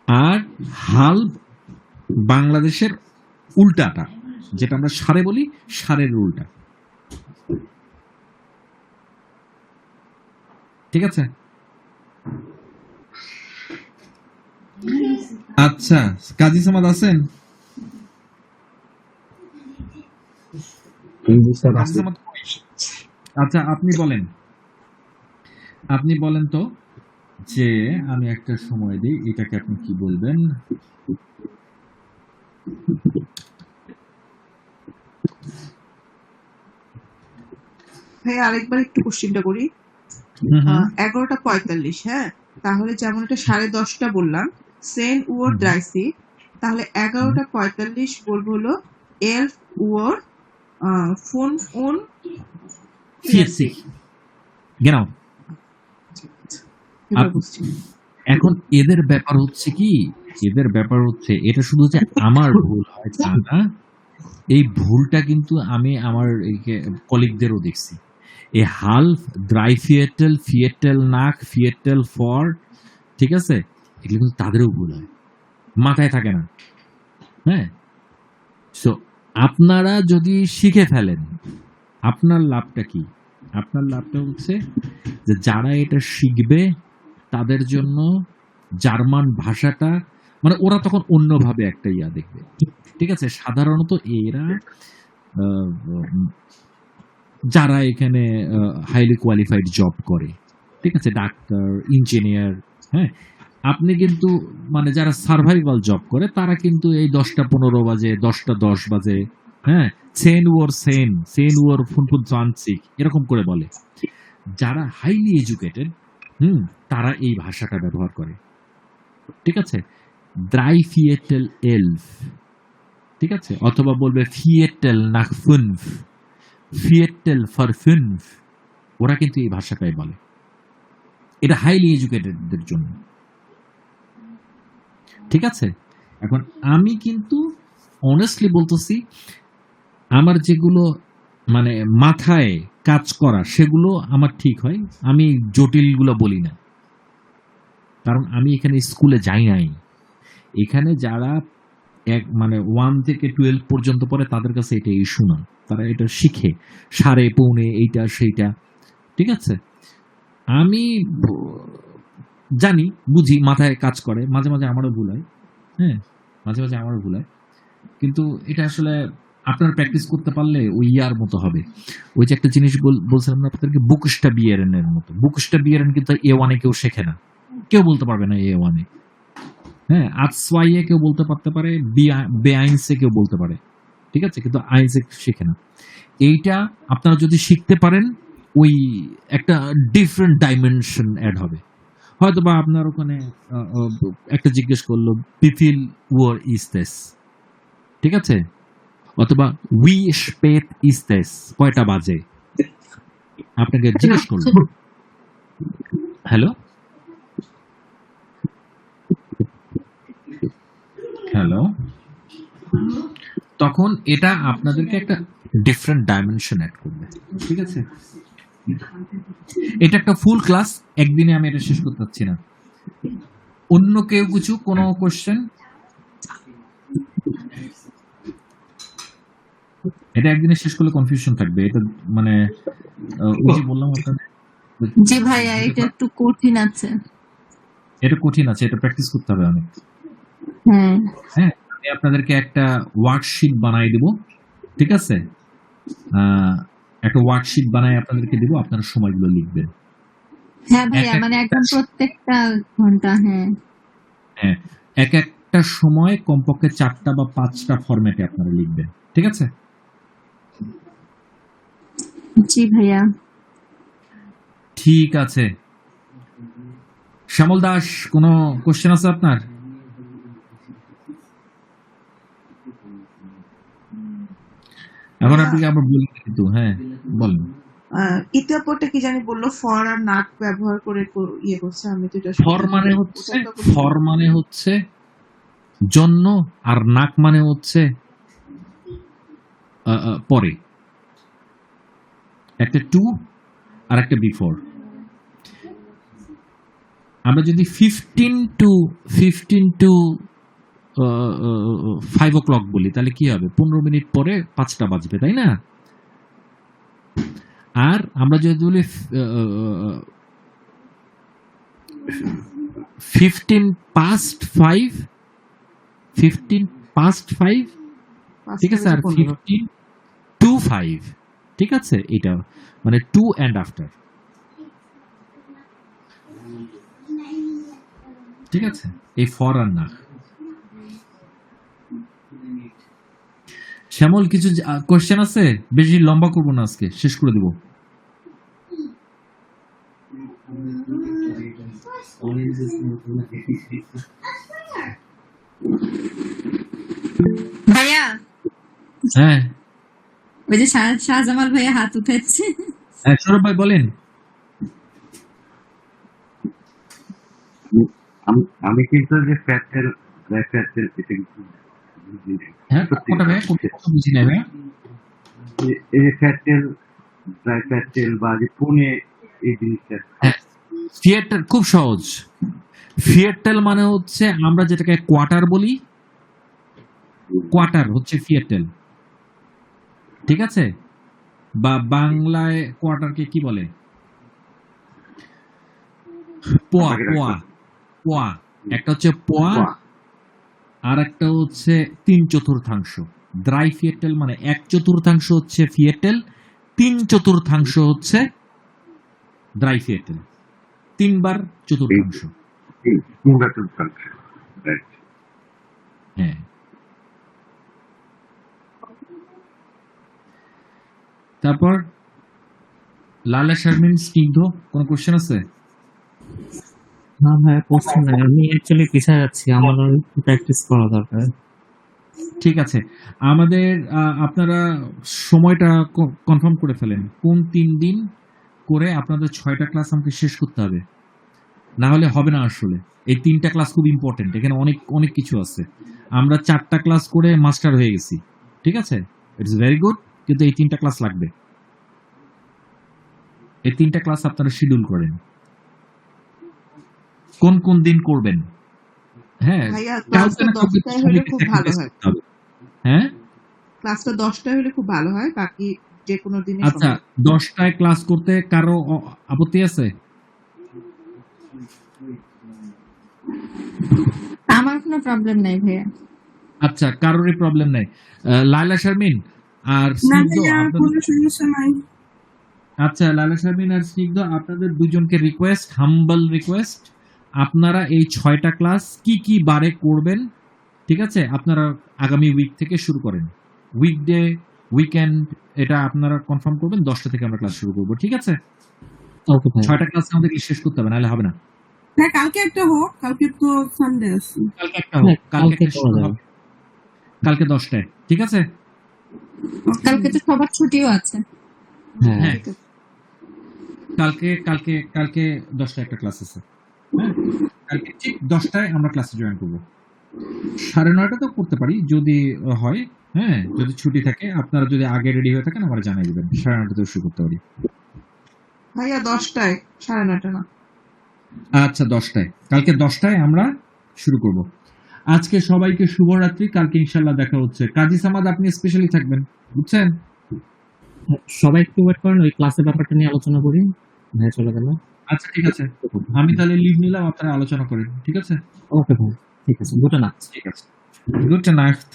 আর হাল্প বাংলাদেশের উল্টাটা, যেটা আমরা সারে বলি, সারের উল্টা। ঠিক আছে, আচ্ছা কাজী সামাদ আছেন? কাজী সামাদ কই? আচ্ছা আপনি বলেন তো, যে আমি একটা সময় দিই, এটাকে আপনি কি বলবেন? ভাই আরেকবার একটু কোশ্চেনটা করি। 11:45, হ্যাঁ, তাহলে যেমন এটা 10:30 বললাম সেন উওর ড্রাইসি, তাহলে 11:45 বলবো হলো এলফ উওর ফোন উন ফিয়েসি, genau। এখন এদের ব্যাপার হচ্ছে কি, এটা শুধু যে আমার ভুল হয় তা না, এই ভুলটা কিন্তু আমি আমার কলিগদেরও দেখছি। এই হালফ, ড্রাইফিয়েটেল, ফিয়েটেল নাক, ফিয়েটেল ফর, ঠিক আছে, এগুলো কিন্তু তাদেরও ভুল হয়, মাথায় থাকে না। হ্যাঁ, সো আপনারা যদি শিখে ফেলেন, আপনার লাভটা কি? আপনার লাভটা হচ্ছে যে যারা এটা শিখবে তাদের জন্য জার্মান ভাষাটা, মানে ওরা তখন অন্যভাবে একটা দেখবে। ঠিক আছে, সাধারণত এরা যারা এখানে হাইলি কোয়ালিফাইড জব করে, ঠিক আছে, ডাক্তার, ইঞ্জিনিয়ার, হ্যাঁ, আপনি কিন্তু মানে যারা সার্ভাইভাল জব করে তারা কিন্তু এই 10টা 15 বাজে, 10টা 10 বাজে, হ্যাঁ, 10 Uhr 25 এরকম করে বলে। যারা হাইলি এডুকেটেড তারা এই ভাষাটা ব্যবহার করে, ঠিক আছে, 3 Viertel 11, ঠিক আছে, অথবা বলবে Viertel nach 5, Viertel vor 5, ওরা কিন্তু এই ভাষাটাই বলে। এটা হাইলি এডুকেটেডদের জন্য, ঠিক আছে। এখন আমি কিন্তু অনেস্টলি বলতেছি, আমার যেগুলো মানে মাথায় কাজ করা সেগুলো আমার ঠিক হয়, আমি জটিলগুলো বলি না, কারণ আমি এখানে স্কুলে যাই নাই। এখানে যারা মানে 1 থেকে 12 পর্যন্ত পড়ে তাদের কাছে এটা ইস্যু না, তারা এটা শিখে সাড়ে পৌনে এইটা সেইটা, ঠিক আছে। আমি জানি, বুঝি, মাথায় কাজ করে, মাঝে মাঝে আমারও ভুল হয়, হ্যাঁ, মাঝে মাঝে আমারও ভুল হয়, কিন্তু এটা আসলে আপনারা প্র্যাকটিস করতে পারলে ওই ইয়ার মতো হবে। ওই যে একটা জিনিস বলছিলাম না আপনাদেরকে, বুকস্টা বিয়ারেন এর মতো। বুকস্টা বিয়ারেন কিন্তু A1 কেউ শেখে না, কেউ বলতে পারবে না A1, হ্যাঁ, আজওয়াইয়ে কেউ বলতে পারতে পারে, বেআইনসে কেউ বলতে পারে, ঠিক আছে, কিন্তু আইনসে শেখে না। এইটা আপনারা যদি শিখতে পারেন, ওই একটা ডিফারেন্ট ডাইমেনশন অ্যাড হবে। হয়তো বা আপনার ওখানে একটা জিজ্ঞেস করলো বিফিল ওয়ার ইজ দিস, ঠিক আছে, অথবা উই স্পেট ইজ দিস, কয়টা বাজে, আপনাকে জিজ্ঞেস করলো, হ্যালো হ্যালো, তখন এটা আপনাদেরকে একটা ডিফারেন্ট ডাইমেনশন অ্যাড করবে, ঠিক আছে। এটা একটা ফুল ক্লাস, একদিনে আমি এটা শেষ করতে পারছি না। অন্য কেউ কিছু, কোনো কোশ্চেন? এটা একদিনে শেষ করলে কনফিউশন থাকবে, এটা মানে ওই যে বললাম আপনাদের। জি ভাইয়া, এটা একটু কঠিন আছে। এটা কঠিন আছে, এটা প্র্যাকটিস করতে হবে অনেক। হ্যাঁ হ্যাঁ, আমি আপনাদেরকে একটা ওয়ার্কশিট বানাই দেব, ঠিক আছে, একটা ওয়ার্কশিট বানাই আপনাদেরকে দেব, আপনারা সময়গুলো লিখবেন। হ্যাঁ ভাইয়া, মানে একদম প্রত্যেকটা ঘন্টা। হ্যাঁ হ্যাঁ, এক একটা সময় কমপক্ষে 4টা বা 5টা ফরম্যাটে আপনারা লিখবেন, ঠিক আছে। জি ভাইয়া। ঠিক আছে, শ্যামল দাস, কোনো কোশ্চেন আছে আপনার? এখন আপনি আবার বললেন কিন্তু, হ্যাঁ বলেন। ইতিহাপটা কি জানি বললো, ফর আর নাট ব্যবহার করে ইয়ে করছে, আমি তো এটা ফর মানে হচ্ছে জন্য, আর নাক মানে হচ্ছে পরে, একটা টু আর একটা বিফোর। আমরা যদি 15 to 5 o'clock বলি, তাহলে কি হবে, 15 মিনিট পরে 5টা বাজবে, তাই না? আর আমরা যদি বলি 15 past 5, ঠিক আছে, আর 15 to 5, ঠিক আছে, এটা মানে টু অ্যান্ড আফটার, ঠিক আছে। এই ফর আর না। শ্যামল, কিছু কোশ্চেন আছে? বেশি লম্বা করবো না, আজকে শেষ করে দেব। ভাইয়া, হ্যাঁ ওই যে শাহজামাল ভাইয়া হাত উঠাচ্ছে। হ্যাঁ, সৌরভ ভাই বলেন। আমি কিন্তু যে ফ্যাটেল এটা কিন্তু হ্যাঁ, কোনটা ভাই, কোনটা বুঝি না ভাই। এই যে ফ্যাটেল, ড্রাই ফ্যাটেল বা যে পুনে, এই জিনিসটা ফিয়েটেল খুব সহজ। ফিয়েটেল মানে হচ্ছে আমরা যেটাকে কোয়ার্টার বলি, কোয়ার্টার হচ্ছে ফিয়েটেল, ঠিক আছে। বা বাংলায় কোয়ার্টারকে কি বলে? পোয়া। পোয়া পোয়া একটা হচ্ছে পোয়া, আর একটা হচ্ছে 3/4। ড্রাই ফিয়েটেল মানে 1/4 হচ্ছে ফিয়েটেল, 3/4 হচ্ছে ড্রাই ফ্যাটেল, 3/4। রাইট। হ্যাঁ। তারপর লালা শারমিন, স্নিগ্ধ, কোন কোশ্চেন আছে? না ভাই, কোশ্চেন নাই, আমি অ্যাকচুয়ালি পিছিয়ে যাচ্ছি, আমার প্র্যাকটিস করা দরকার। ঠিক আছে, আমাদের আপনারা সময়টা কনফার্ম করে ফেলেন, কোন 3 দিন করে আপনাদের 6টা ক্লাস আমাকে শেষ করতে হবে, না হলে হবে না। আসলে এই 3টা ক্লাস খুব ইম্পর্টেন্ট, এখানে অনেক অনেক কিছু আছে। আমরা 4টা ক্লাস করে মাস্টার হয়ে গেছি, ঠিক আছে, ইটস ভেরি গুড, কিন্তু এই 3টা ক্লাস লাগবে। এই 3টা ক্লাস আপনারা শিডিউল করেন, কোন কোন দিন করবেন। হ্যাঁ, ভাইয়া কাউকে ক্লাসটা না কাউকে 10টায় হলে খুব ভালো sacrifice হয়। করতে হবে। হ্যাঁ, ক্লাসটা 10টায় হলে খুব ভালো হয়, বাকি যে কোনো দিনই আচ্ছা, সম্ভব। 10টায় ক্লাস করতে কারো আপত্তি আছে? আমার কোনো প্রবলেম নাই ভাইয়া। আচ্ছা, কারোরই প্রবলেম নাই। লায়লা শারমিন আর না স্নিগ্ধ, ভাইয়া, আপনাদের কোনো সমস্যা নাই। আচ্ছা, লায়লা শারমিন আর স্নিগ্ধ, আপনাদের দুজনকে রিকোয়েস্ট, হাম্বল রিকোয়েস্ট, আপনারা এই 6টা ক্লাস কি কি বারে করবেন, ঠিক আছে, আপনারা আগামী উইক থেকে শুরু করেন। উইকডে, উইকেন্ড, এটা আপনারা কনফার্ম করবেন। 10টা থেকে আমরা ক্লাস শুরু করবো, ঠিক আছে? ওকে ভাই। 6টা ক্লাস আমাদেরকে শেষ করতে হবে, নাহলে হবে না। হ্যাঁ, কালকে একটা হোক, কালকে তো সানডে আছে। কালকে একটা হোক, কালকে কালকে একটা করা শুরু যাবে। হবে, কালকে 10টায়, ঠিক আছে? কালকে তো সবার ছুটিও আছে। হ্যাঁ, হ্যাঁ, কালকে কালকে কালকে 10টায় একটা ক্লাস আছে। হ্যাঁ, কালকে ঠিক 10টায় আমরা ক্লাসে জয়েন করবো। 9:30 তো করতে পারি যদি হয়। হ্যাঁ, যদি ছুটি থাকে, আপনারা যদি আগে রেডি হয়ে থাকেন আমার জানিয়ে দিবেন, 9:30 শুরু করতে পারি। ভাইয়া 10টায়, 9:30 না। আচ্ছা, 10টায়, কালকে 10টায় আমরা শুরু করব। আজকে সবাইকে শুভরাত্রি, কালকে ইনশাল্লাহ দেখা হচ্ছে। কাজী সামাদ, আপনি স্পেশালি থাকবেন, বুঝছেন? সবাই একটু ওয়েট করেন, ওই ক্লাসের ব্যাপারটা নিয়ে আলোচনা করি। ভাই চলে গেল। আচ্ছা, ঠিক আছে, আমি তাহলে লিভ নিলাম, আপনারা আলোচনা করেন, ঠিক আছে? ওকে ভাই, ঠিক আছে, গুড নাইট। ঠিক আছে, গুড নাইট।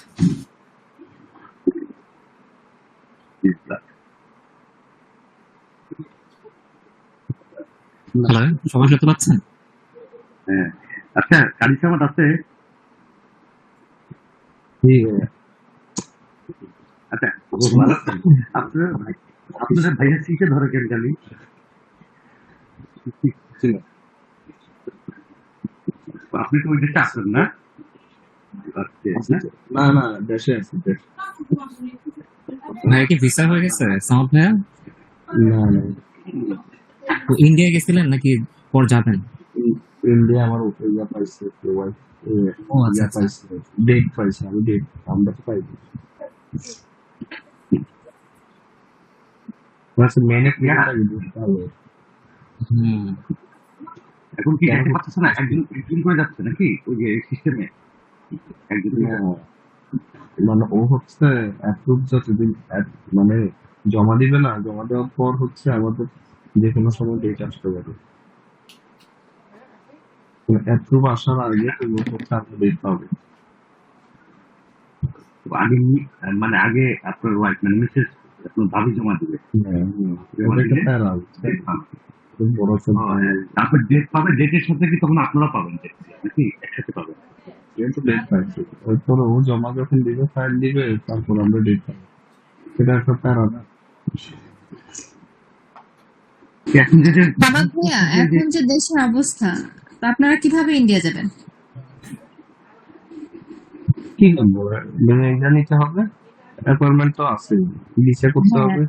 হ্যালো, সবাই শুনতে পাচ্ছেন? হ্যাঁ, আচ্ছা, কারি সামাদ আছে? আচ্ছা, ভালো আছেন? আপনাদের ভাইয়া সিটে ধরে কেন জানি? আপনি তো ওই দেশে আসেন না? না না, দেশে আছি। ভাইয়া কি ভিসা হয়ে গেছে সাউথ ভাইয়া? না না, ইন্ডিয়া গেছিলেন নাকি পর যাবেন? ইন্ডিয়া আমার ইয়া পাইছে, ও আচ্ছা আচ্ছা। পাইছে, ডেট পাইছে, আমি ডেট আমরা তো পাইনি। মেনে হুম, এখন কি দেখতে পাচ্ছেন না, একজন করে যাচ্ছে নাকি ওই যে সিস্টেমে একজন মানে ও হচ্ছে অ্যাপ্রুভ যতদিন মানে জমা দিবে না, জমা দেওয়ার পর হচ্ছে আমাদের যে কোনো সময় ডেট আসতে পারে। অ্যাপ্রুভ আসার আগে তুমি হচ্ছে আপনার ডেট পাবে। আগে মানে আগে আপনার ওয়াইফ মানে মিসেস আপনার ভাবি জমা দিবে, জমা দিলে date পাবে। বড় তারপর ডেট পাবে, ডেটের সাথে কি তখন আপনারা পাবেন date নাকি একসাথে পাবেন? ডেট পাইছে, এরপরে ও জমা যখন দিবে, ফাইল দিবে, তারপর আমরা ডেট পাবো। সেটা একটা প্যারা না। এখন যে বাবা ভাইয়া, এখন যে দেশের অবস্থা, তো আপনারা কিভাবে ইন্ডিয়া যাবেন? কি করবো, মানে এটা নিতে হবে, অ্যাপয়েন্টমেন্ট তো আছে, ভিসা করতে হবে,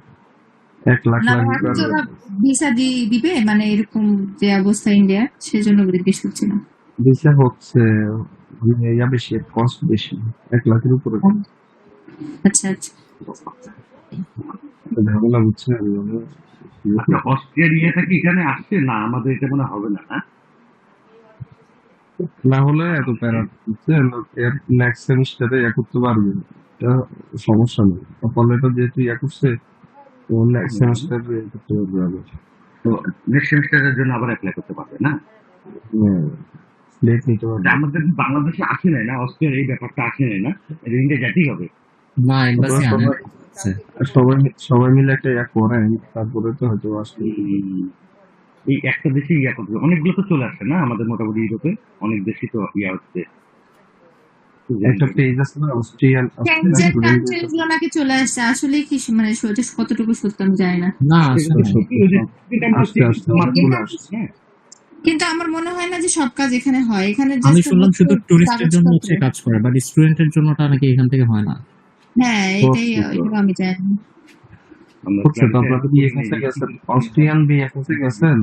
1 লাখ না লাগবে। ভাবছি ওরা ভিসা দিবে, মানে এরকম যে অবস্থা ইন্ডিয়া, সেজন্য জিজ্ঞেস করছিলাম। ভিসা হচ্ছে ইয়া বেশি, কস্ট বেশি, 1 লাখের উপরে। আচ্ছা আচ্ছা। ঝামেলা বুঝছে না, আচ্ছা, অস্ট্রেলিয়া থেকে এখানে আসছে না, আমাদের এটা মনে হবে না। না না হলে এত প্যারা নেক্সট সেমিস্টারে ইয়া করতে পারবে, এটা সমস্যা নেই। কপালেটা যেহেতু ইয়া করছে, তো নেক্সট সেমিস্টারে ইয়া করতে পারবে আবার। তো নেক্সট সেমিস্টারের জন্য আবার অ্যাপ্লাই করতে পারবে না? ডেট নিতে পারবে। আমাদের বাংলাদেশে আসে নাই না, অস্ট্রেলিয়া এই ব্যাপারটা আসে নাই না, ইন্ডিয়া যেতেই হবে। না এমবাসি আনে। হচ্ছে। আর সবাই মিলে একটা করেন, তারপরে তো হয়তো আসবে। এই একটা দেশে ইয়া করতে অনেকগুলো তো চলে আসছে না আমাদের মোটামুটি ইউরোপে অনেক দেশই তো ইয়া হচ্ছে। একটা পেজ আছে না, অস্ট্রিয়ান চেঞ্জের স্টুডেন্ট। কান্ট্রিজ গুলো নাকি চলে আসছে, আসলে কি মানে এটা কতটুকু সত্য আমি জানি না। না আসলে আস্তে আস্তে চলে আসছে। কিন্তু আমার মনে হয় না যে সব কাজ এখানে হয়, এখানে আমি just শুনলাম শুধু টুরিস্টের জন্য হচ্ছে কাগজপত্র। কাজ করে, বাট স্টুডেন্টের জন্যটা নাকি এখান থেকে হয় না। হ্যাঁ এটাই এটা আমি জানি না। হচ্ছে তো আপনারা BFS এ গেছেন, অস্ট্রিয়ান BFS এ গেছেন?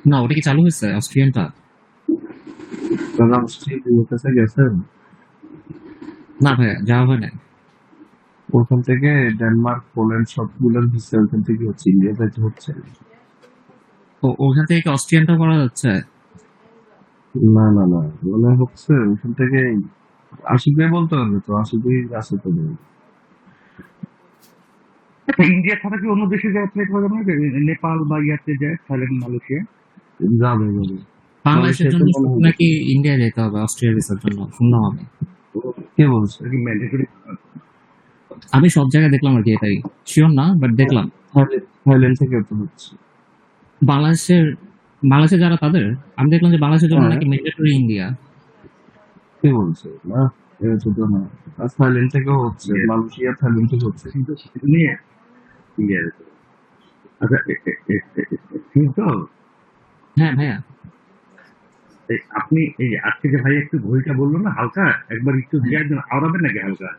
না ওটা কি চালু হয়েছে অস্ট্রিয়ানটা? আপনারা অস্ট্রিয়ান BFS এ গেছেন? না ভাইয়া যাওয়া হয় না। ওখান থেকে ডেনমার্ক, পোল্যান্ড সবগুলোর ভিসা ওখান থেকে হচ্ছে, ইন্ডিয়া যাইতে হচ্ছে। তো ওখান থেকে কি অস্ট্রিয়ানটা করা যাচ্ছে? না না না, মানে হচ্ছে ওখান থেকে আশিক ভাই বলতে পারবে তো, আশিক ভাই আছে তো। ইন্ডিয়া ছাড়া কি অন্য দেশে যায় অ্যাপ্লাই করা যাবে না? নেপাল বা ইয়াতে যায়, থাইল্যান্ড, মালয়েশিয়া? যাবে যাবে। বাংলাদেশের জন্য মালয়েশিয়াতে মনে হয় নাকি ইন্ডিয়া যেতে হবে অস্ট্রিয়া ভিসার জন্য শুনলাম আমি। কে বলছে? কি ম্যান্ডেটরি? আমি সব জায়গায় দেখলাম আর কি, এটাই শিওর না বাট দেখলাম। থাইল্যান্ড থেকে তো হচ্ছে। বাংলাদেশে যারা তাদের আমি দেখলাম যে বাংলাদেশের জন্য হ্যাঁ। নাকি ম্যান্ডেটরি ইন্ডিয়া। কে বলছে? না এটা ছোট না। আর থাইল্যান্ড থেকেও হচ্ছে, মালয়েশিয়া থাইল্যান্ড থেকে হচ্ছে। নিয়ে ইন্ডিয়া যেতে। আচ্ছা কিন্তু হ্যাঁ ভাইয়া আপনি এই যে আজকে যে ভাই একটু ঘড়িটা বললো না হালকা, একবার একটু দিয়ে একজন আওড়াবেন নাকি হালকা?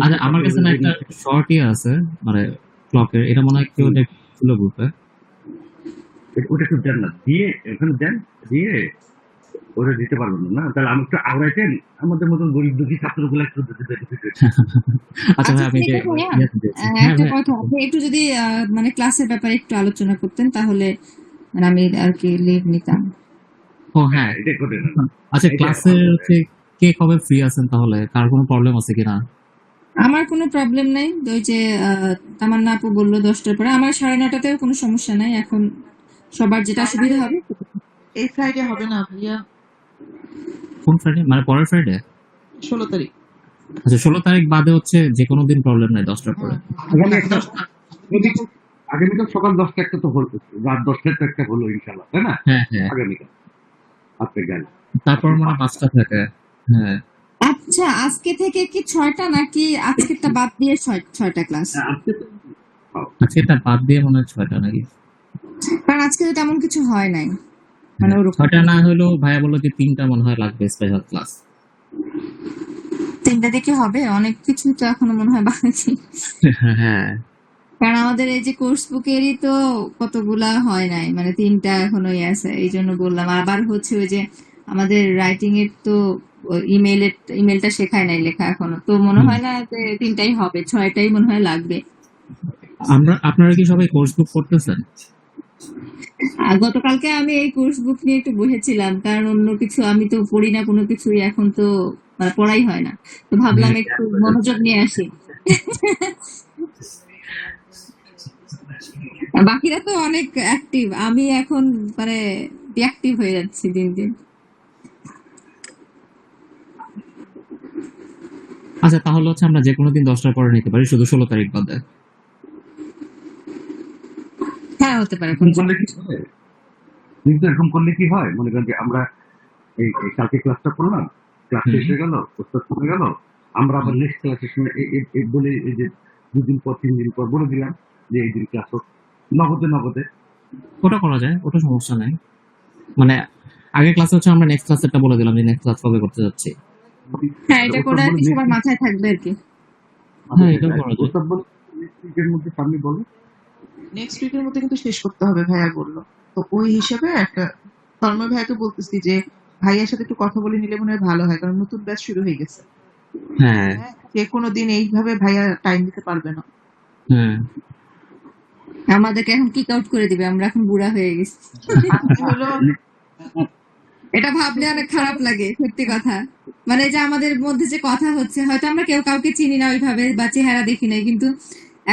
আচ্ছা আমার কাছে না একটা শর্টই আছে মানে ক্লকের, এটা মনে হয় কেউ দেখছিল গ্রুপে। ওটা একটু দেন না, দিয়ে এখানে দেন, দিয়ে ওটা দিতে পারবেন না, তাহলে আমি একটু আওড়াইতেন আমাদের মতন গরিব দুঃখী ছাত্রগুলো একটু আচ্ছা ভাই আমি ঠিক আছে ভাইয়া, একটা কথা, আপনি একটু যদি মানে ক্লাসের ব্যাপারে একটু আলোচনা করতেন তাহলে মানে আমি আর কি লিভ নিতাম। ও হ্যাঁ এটা করে না। আচ্ছা ক্লাসে হচ্ছে কে কবে ফ্রি আছেন, তাহলে কার কোনো প্রবলেম আছে কিনা? আমার কোনো প্রবলেম নাই, ওই যে তামান্না আপু বললো 10টার পরে, আমার 9:30টাতেও কোনো সমস্যা নাই, এখন সবার যেটা সুবিধা হবে। এই ফ্রাইডে হবে না ভাইয়া, কোন ফ্রাইডে মানে পরের ফ্রাইডে? 16 তারিখ। আচ্ছা 16 তারিখ বাদে হচ্ছে যে কোনো দিন প্রবলেম নাই 10টার পরে। আগামীকাল সকাল 10টা একটা তো হলো, রাত 10টা তো একটা হলো ইনশাল্লাহ, তাই না? হ্যাঁ হ্যাঁ আগামীকাল আপনি গেল তারপর মানে 5টা থাকে। হ্যাঁ আচ্ছা আজকে থেকে কি 6টা নাকি আজকেরটা বাদ দিয়ে 6টা ক্লাস? আজকে তো আচ্ছা এটা বাদ দিয়ে মনে হয় 6টা নাকি? কারণ আজকে তো তেমন কিছু হয় নাই, মানে ওরকম 6টা না হলেও ভাইয়া বললো যে 3টা মনে হয় লাগবে স্পেশাল ক্লাস। 3টা দেখে হবে, অনেক কিছু তো এখনো মনে হয় বাকি। হ্যাঁ কারণ আমাদের এই যে কোর্স বুকেরই তো কতগুলা হয় নাই, মানে 3টা এখনোই আছে, এই জন্য বললাম। আবার হচ্ছে ওই যে আমাদের রাইটিং এর তো ইমেলটা শেখায় নাই লেখা এখনো, তো মনে হয় না যে 3টাই হবে, 6টাই মনে হয় লাগবে। আপনারা কি সবাই কোর্স বুক করতেছেন? আর গতকালকে আমি এই কোর্স বুক নিয়ে একটু বসেছিলাম, কারণ অন্য কিছু আমি তো পড়ি না কোনো কিছুই, এখন তো পড়াই হয় না, তো ভাবলাম একটু মনোযোগ নিয়ে আসি। বাকিরা তো অনেক অ্যাক্টিভ, আমি এখন মানে ডিঅ্যাক্টিভ হয়ে যাচ্ছি দিন দিন। আচ্ছা তাহলে হচ্ছে আমরা যে কোনো দিন 10টার পরে নিতে পারি, শুধু 16 তারিখ বাদে। হ্যাঁ হতে পারে। করলে কি হয়? কিন্তু এরকম করলে কি হয়, মনে করেন যে আমরা এই কালকে ক্লাসটা করলাম, ক্লাস শেষ হয়ে গেল, প্রস্তাব চলে গেল, আমরা আবার নেক্সট ক্লাসের সময় বলে এই যে 2 দিন পর 3 দিন পর বলে দিলাম যে এই দিন ক্লাস হোক, নগদে ওটা করা যায়, ওটা সমস্যা নাই। মানে আগে ক্লাসে হচ্ছে আমরা নেক্সট ক্লাসেরটা বলে দিলাম যে নেক্সট ক্লাস কবে করতে যাচ্ছি। হ্যাঁ এটা করে আর কি সবার মাথায় থাকবে আর কি। হ্যাঁ এটাও করা যায়। প্রস্তাব বলে এর মধ্যে সামনে বলো নেক্সট উইকের মধ্যে কিন্তু শেষ করতে হবে ভাইয়া বললো, তো ওই হিসাবে একটা তন্ময় ভাইয়াকে বলতেছি যে ভাইয়ার সাথে একটু কথা বলে নিলে মনে হয় ভালো হয়, কারণ নতুন ব্যাচ শুরু হয়ে গেছে। হ্যাঁ যে কোনো দিন এইভাবে ভাইয়া টাইম দিতে পারবে না। হ্যাঁ আমাদেরকে এখন কিক আউট করে দিবে, আমরা এখন বুড়া হয়ে গেছি। হলো এটা ভাবলে অনেক খারাপ লাগে, সত্যি কথা। মানে যে আমাদের মধ্যে যে কথা হচ্ছে, হয়তো আমরা কেউ কাউকে চিনি না ওইভাবে বা চেহারা দেখি নাই, কিন্তু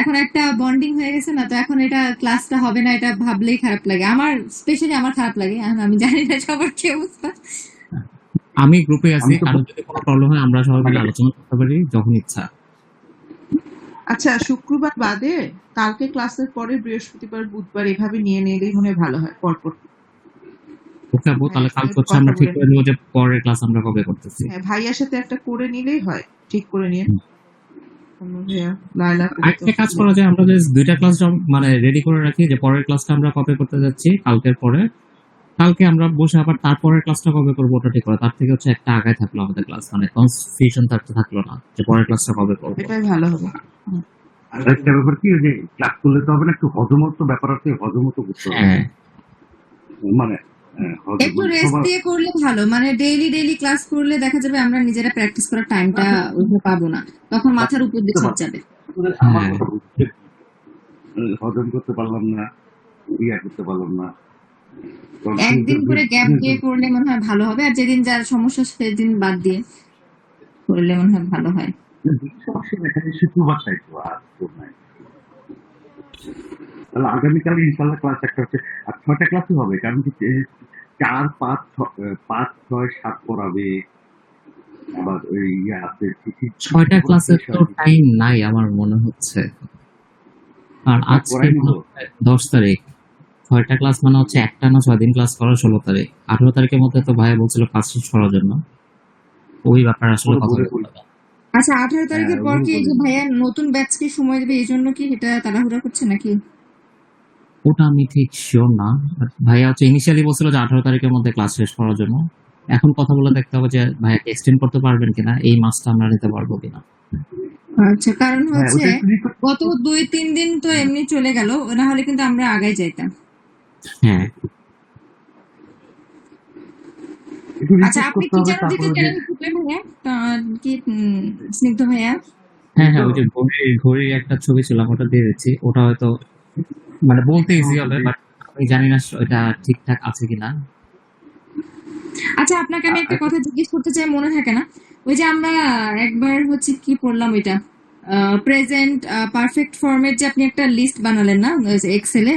এখন একটা বন্ডিং হয়ে গেছে না, তো এখন এটা ক্লাসটা হবে না, এটা ভাবলেই খারাপ লাগে আমার, স্পেশালি আমার খারাপ লাগে। এখন আমি জানি না সবার কি অবস্থা। আমি গ্রুপে আছি, আমি তো কারণ যদি কোনো প্রবলেম হয় আমরা সবাই মিলে আলোচনা করতে পারি যখন ইচ্ছা। আচ্ছা, শুক্রবার বাদে কালকে ক্লাসের পরে বৃহস্পতিবার বুধবার এভাবে নিয়ে নিলেই মনে হয় ভালো হয় পরপর। ওকে আপু, তাহলে কালকে হচ্ছে কথা আমরা ঠিক বলে করে নিব যে পরের ক্লাস আমরা কবে করতেছি। হ্যাঁ, ভাইয়ার সাথে একটা করে নিলেই হয়, ঠিক করে নিয়ে ভাইয়া লাইলা আরেকটা কাজ করা যায়, আমরা জাস্ট দুইটা ক্লাস মানে রেডি করে রাখি যে পরের ক্লাসটা আমরা কবে করতে যাচ্ছি কালকের পরে, কালকে আমরা বসে আবার তারপরের ক্লাসটা কবে করবো ওটা ঠিক করে, তার থেকে হচ্ছে একটা আগায় থাকলো আমাদের ক্লাস, মানে কনফিউশন থাকলো না যে পরের ক্লাসটা কবে করবো। এটাই ভালো হবে। আর একটা ব্যাপার কি, যে ক্লাস করলে তো হবে না, একটু হজমত ব্যাপার আছে, হজমত করতে হবে। হ্যাঁ মানে একটু রেস্ট দিয়ে করলে ভালো, মানে ডেইলি ক্লাস করলে দেখা যাবে আমরা নিজেরা প্র্যাকটিস করার টাইমটা ওইভাবে পাবো না, তখন মাথার উপর দিয়ে চাপ যাবে। আমার কথা বুঝতে হজম করতে পারলাম না, করতে পারলাম না। একদিন করে গ্যাপ দিয়ে করলে মনে হয় ভালো হবে, আর যেদিন যার সমস্যা সেদিন বাদ দিয়ে করলে মনে হয় ভালো হয়। সমস্যা দেখা যায় শুক্রবার চাইতো, আর তো নাই। তাহলে আগামীকাল ইনশাল্লাহ ক্লাস একটা হচ্ছে, আর 6টা ক্লাসই হবে, কারণ কি 4, 5, 6, 7 পড়াবে, আবার ওই আছে 6টা ক্লাসের তো টাইম নাই আমার মনে হচ্ছে, আর আজকে 10 তারিখ, 6টা ক্লাস মানে হচ্ছে একটা না 6 দিন ক্লাস করা, 16 তারিখ 18 তারিখের মধ্যে তো ভাইয়া বলছিল ক্লাস শেষ করার জন্য, ওই ব্যাপার আসলে কথা বলতে। আচ্ছা, 18 তারিখের পর কি এই যে ভাইয়া নতুন ব্যাচকে সময় দেবে, এই জন্য কি এটা তাড়াহুড়া করছে নাকি? ওটা আমি ঠিক শিওর না, ভাইয়া হচ্ছে ইনিশিয়ালি বলছিল যে 18 তারিখের মধ্যে ক্লাস শেষ করার জন্য, এখন কথা বলে দেখতে হবে যে ভাইয়া এক্সটেন্ড করতে পারবেন কিনা, এই মাসটা আমরা নিতে পারবো কিনা। আচ্ছা, কারণ হচ্ছে গত 2-3 দিন তো এমনি চলে গেল, না হলে কিন্তু আমরা আগাই যাইতাম। হ্যাঁ আচ্ছা, আপনি কি যেন দিতে চান ভাইয়া, কি স্নিগ্ধ ভাইয়া? হ্যাঁ ওই যে ঘড়ির একটা ছবি ছিল, ওটা দিয়ে দিচ্ছি, ওটা হয়তো মানে বলতে ইজি হবে, বাট আমি জানি না এটা ঠিকঠাক আছে কিনা। আচ্ছা, আপনাকে আমি একটা কথা জিজ্ঞেস করতে চাই, মনে থাকে না, ওই যে আমরা একবার হচ্ছে কি পড়লাম ওইটা, প্রেজেন্ট পারফেক্ট ফর্মের যে আপনি একটা লিস্ট বানালেন না এক্সেলে,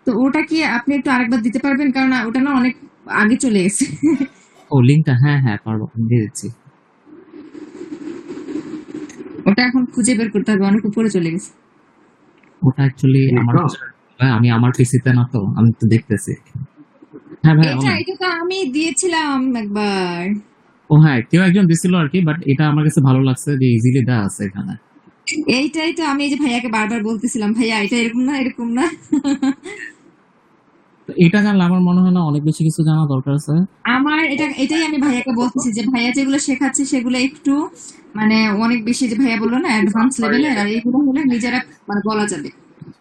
তো ওটা কি আপনি একটু আরেকবার দিতে পারবেন, কারণ ওটা না অনেক আগে চলে গেছে। ও লিংকটা, হ্যাঁ পারবো, দিয়ে দিচ্ছি। ওটা এখন খুঁজে বের করতে হবে, অনেক উপরে চলে গেছে। ওটা অ্যাকচুয়ালি আমি আমার পিসিতে না, তো আমি তো দেখতেছি। হ্যাঁ ভাই, এটা তো আমি দিয়েছিলাম একবার। ও হ্যাঁ, কেউ একজন দিছিল আর কি, বাট এটা আমার কাছে ভালো লাগছে যে ইজিলি দেওয়া আছে এখানে। এইটাই তো আমি এই যে ভাইয়াকে বারবার বলতেছিলাম, ভাইয়া এটা এরকম না। এটা জানলে আমার মনে হয় না অনেক বেশি কিছু জানা দরকার আছে। আমার এটাই আমি ভাইয়াকে বলতেছি যে ভাইয়া যেগুলো শেখাচ্ছে সেগুলো একটু মানে অনেক বেশি, যে ভাইয়া বললো না অ্যাডভান্স লেভেলের, আর এইগুলো হলে নিজেরা মানে বলা যাবে।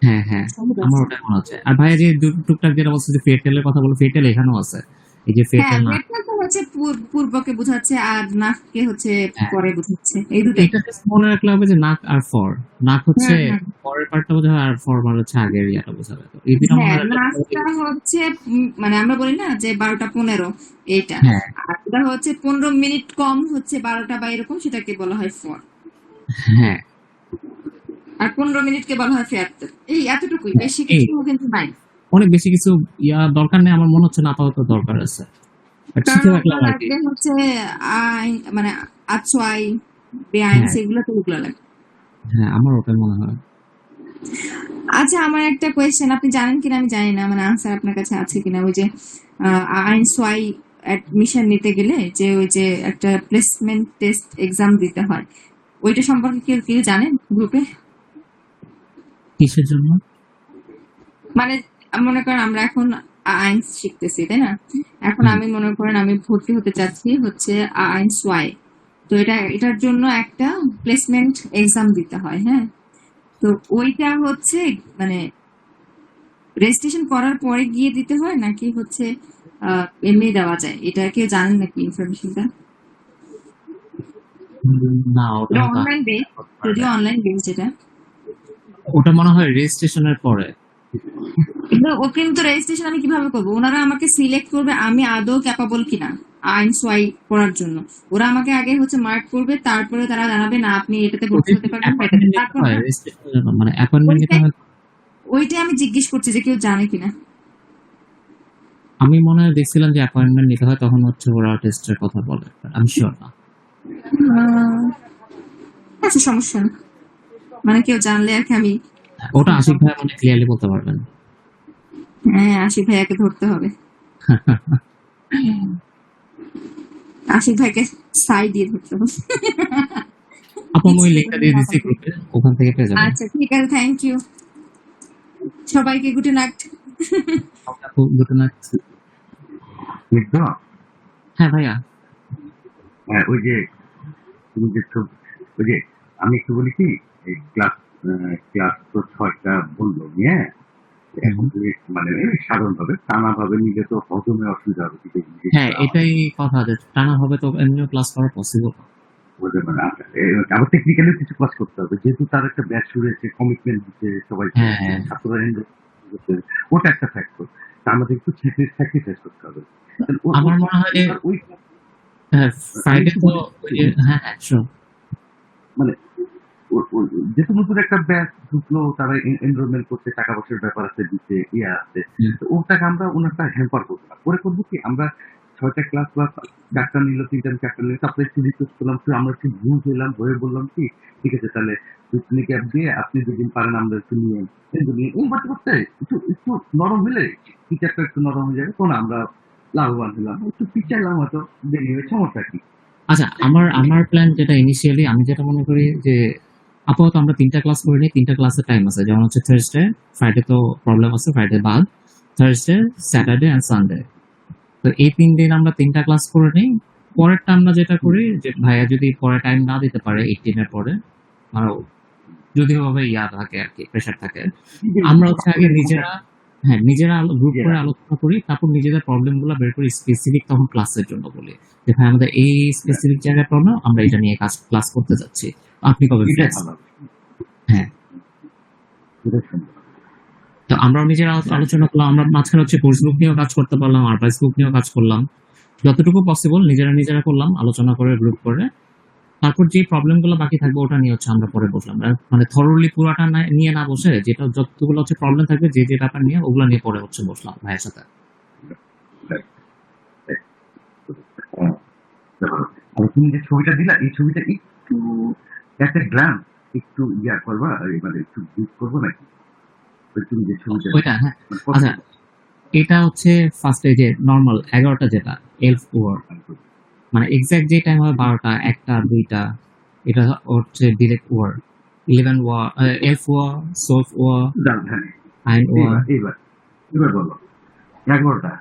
হ্যাঁ আমার ওটাই মনে হচ্ছে। আর ভাইয়া যে টুকটাক যেটা বলছে যে ফেটেলের কথা বলো, ফেটেল এখানেও আছে, এই যে ফেটেল না, ফেটেল তো হচ্ছে পূর্বকে বোঝাচ্ছে, আর নাককে হচ্ছে পরে বোঝাচ্ছে, এই দুটোই। এটা মনে রাখলে হবে যে নাক আর ফর, নাক হচ্ছে পরের পার্টটা বোঝাবে, আর ফর মানে হচ্ছে আগের ইয়াটা বোঝাবে। তো এই দুটো মনে রাখলে নাকটা হচ্ছে মানে আমরা বলি না যে 12টা 15 এইটা, আর এটা হচ্ছে 15 মিনিট কম হচ্ছে 12টা বা এরকম, সেটাকে বলা হয় ফর। হ্যাঁ, আর 15 মিনিটকে বলা হয় ফেয়ার। এই এতটুকুই, বেশি কিছু কিন্তু নাই, অনেক বেশি কিছু দরকার নেই আমার মনে হচ্ছে না, আপাতত দরকার আছে। লাগবে হচ্ছে মানে আছয় বেআইন, সেগুলো তো ওগুলো লাগবে। হ্যাঁ আমার ওটাই মনে হয়। আচ্ছা, আমার একটা কোয়েশ্চেন, আপনি জানেন কিনা আমি জানি না, মানে আনসার আপনার কাছে আছে কিনা, ওই যে আইন সোয়াই অ্যাডমিশন নিতে গেলে যে ওই যে একটা প্লেসমেন্ট টেস্ট এক্সাম দিতে হয়, ওইটা সম্পর্কে কেউ জানেন গ্রুপে? কিসের জন্য? মানে মনে করেন আমরা এখন আইন শিখতেছি, তাই না? এখন আমি মনে করেন আমি ভর্তি হতে চাচ্ছি হচ্ছে আইন সোয়াই, তো এটার জন্য একটা প্লেসমেন্ট এক্সাম দিতে হয়। হ্যাঁ, তো ওইটা হচ্ছে মানে রেজিস্ট্রেশন করার পরে গিয়ে দিতে হয় নাকি হচ্ছে এমনি দেওয়া যায়? এটা কেউ জানেন নাকি ইনফরমেশনটা? না, ওটা অনলাইন বেস, যদিও অনলাইন বেস, এটা ওটা মনে হয় রেজিস্ট্রেশনের পরে। ও কিন্তু রেজিস্ট্রেশন আমি কিভাবে করবো? ওনারা আমাকে সিলেক্ট করবে আমি আদৌ ক্যাপাবল কিনা আইন সোয়াই করার জন্য, ওরা আমাকে আগে হচ্ছে মার্ক করবে, তারপরে তারা জানাবে না আপনি এটাতে ভর্তি হতে পারবেন। মানে অ্যাপয়েন্টমেন্ট নিতে হয়। ওইটা আমি জিজ্ঞেস করছি যে কেউ জানে কিনা। আমি মনে হয় দেখছিলাম যে অ্যাপয়েন্টমেন্ট নিতে হয়, তখন হচ্ছে ওরা টেস্টের কথা বলে, আমি শিওর না। আচ্ছা, সমস্যা নেই, মানে কেউ জানলে আর কি আমি। ওটা আশিক ভাই মানে ক্লিয়ারলি বলতে পারবেন। হ্যাঁ, আশিক ভাইয়াকে ধরতে হবে, আশিক ভাইকে সাই দিয়ে ধরতে হবে। আপু আমি ওই লিঙ্কটা দিয়ে দিচ্ছি গ্রুপে, ওখান থেকে পেয়ে যাবেন। আচ্ছা ঠিক আছে, থ্যাংক ইউ সবাইকে, গুড নাইট। আপু দুটো না। লিখবে? হ্যাঁ ভাইয়া। হ্যাঁ, ওই যে তুমি যে ওই যে আমি একটু বলি কি, এই ক্লাস তো 6টা বললো, হ্যাঁ এখন তুমি মানে সাধারণ ভাবে টানা ভাবে নিলে তো হজমে অসুবিধা হবে। হ্যাঁ এটাই কথা, যে টানা হবে তো এমনিও ক্লাস করা পসিবল। মানে আবার টেকনিক্যালি কিছু ক্লাস করতে হবে, যেহেতু তার একটা ব্যাচ শুরু হয়েছে, কমিটমেন্ট দিচ্ছে সবাই, ছাত্ররা ওটা একটা ফ্যাক্টর। আমাদের একটু স্যাক্রিফাইস করতে হবে। আমার মনে হয় ওই ফ্রাইডে তো হ্যাঁ শিওর, মানে যেহেতু নতুন একটা ব্যাচ ঢুকলো, তারা এনরোলমেন্ট করতে টাকা পয়সার ব্যাপার আছে, দিতে ইয়ে আছে, ওটাকে আমরা ওনারটা হ্যাম্পার করবো না। পরে করবো কি, আমরা 6টা ক্লাস বা 4টা নিল, 3টা 4টা নিল, তারপরে একটু রিকোয়েস্ট করলাম, আমরা একটু ভুল হইলাম, হয়ে বললাম কি ঠিক আছে তাহলে ক্যাব দিয়ে আপনি যেদিন পারেন আমরা একটু নিয়ে এই করতে করতে একটু একটু নরম হলে, টিচারটা একটু নরম হয়ে যাবে, তখন আমরা লাভবান হলাম। একটু পিছাইলাম হয়তো, দেরি হয়ে সমস্যা কি। আচ্ছা আমার প্ল্যান যেটা ইনিশিয়ালি আমি যেটা মনে করি যে আপাতত আমরা 3টা ক্লাস করে নিই, 3টা ক্লাসের টাইম আছে, যেমন হচ্ছে থার্সডে, ফ্রাইডে তো প্রবলেম আছে, ফ্রাইডে বাদ, থার্সডে, স্যাটারডে এন্ড সানডে। তো এই 3 দিন আমরা 3টা ক্লাস করে নিই। পরেরটা আমরা যেটা করি যে ভাইয়া যদি পরে টাইম না দিতে পারে 18 এর পরে, আর যদি ভাবে ইয়া থাকে আর কি, প্রেশার থাকে, আমরা হচ্ছে আগে নিজেরা গ্রুপ করে আলোচনা করি, তারপর নিজেদের প্রবলেম গুলো বের করি, স্পেসিফিক তখন ক্লাসের জন্য বলি যে ভাই আমাদের এই স্পেসিফিক জায়গায় প্রবলেম, আমরা এটা নিয়ে ক্লাস করতে যাচ্ছি, আপনি কবে ফ্রি আছেন? হ্যাঁ, তো আমরা নিজেরা আলোচনা করলাম, আমরা মাঝখানে হচ্ছে কোর্স বুক নিয়েও কাজ করতে পারলাম, আরভাইস বুক নিয়েও কাজ করলাম, যতটুকু পসিবল নিজেরা করলাম আলোচনা করে গ্রুপ করে। তারপর যে প্রবলেম গুলো বাকি থাকবে ওটা নিয়ে হচ্ছে আমরা পরে বসলাম, মানে থরলি পুরাটা নিয়ে না বসে, যেটা যতগুলো হচ্ছে প্রবলেম থাকবে যে ব্যাপার নিয়ে, ওগুলো নিয়ে পরে হচ্ছে বসলাম ভাইয়ের সাথে। তুমি যে ছবিটা দিলা, এই ছবিটা একটু একটা গ্ল্যান্স একটু ইয়া করবা, মানে একটু বুক করবো নাকি তুমি যে ছবিটা? ওইটা হ্যাঁ, আচ্ছা এটা হচ্ছে ফার্স্টে যে নর্মাল 11টা যেটা এলফ ওয়ার, মানে এক্সাক্ট যে টাইম হবে 12টা, 1টা, 2টা, এটা হচ্ছে ডিরেক্ট ওয়ার, 11 ওয়ার, এলফ ওয়ার, সোলফ ওয়ার, আইন ওয়ার। এবার বলো 11টা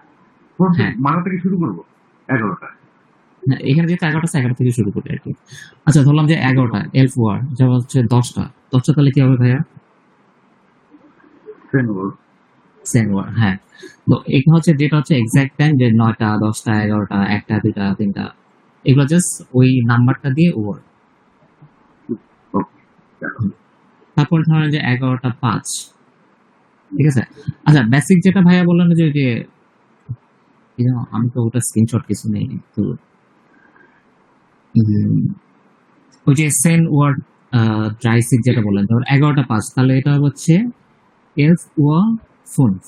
মানা থেকে শুরু করবো, 11টা এখানে যেহেতু 11টা 11 থেকে শুরু করি আর কি। আচ্ছা ধরলাম যে 11টা এলফ ওয়ার, যেমন হচ্ছে 10টা তাহলে কি হবে ভাইয়া? সেন ওয়ার। হ্যাঁ, তো এখানে হচ্ছে যেটা হচ্ছে এক্সাক্ট টাইম, যে 9টা, 10টা, 11টা, 1টা, 2টা, 3টা, এগুলো জাস্ট ওই নাম্বারটা দিয়ে ওভার। তারপর ধরেন যে 11টা 5, ঠিক আছে। আচ্ছা বেসিক যেটা ভাইয়া বললেন যে আমি তো ওটা স্ক্রিনশট কিছু নেই, তো ওই যে সেন ওয়ার্ড ড্রাইসিক যেটা বললেন, ধর 11টা 5, তাহলে এটা হচ্ছে এলফ ওয়ার ফোনস।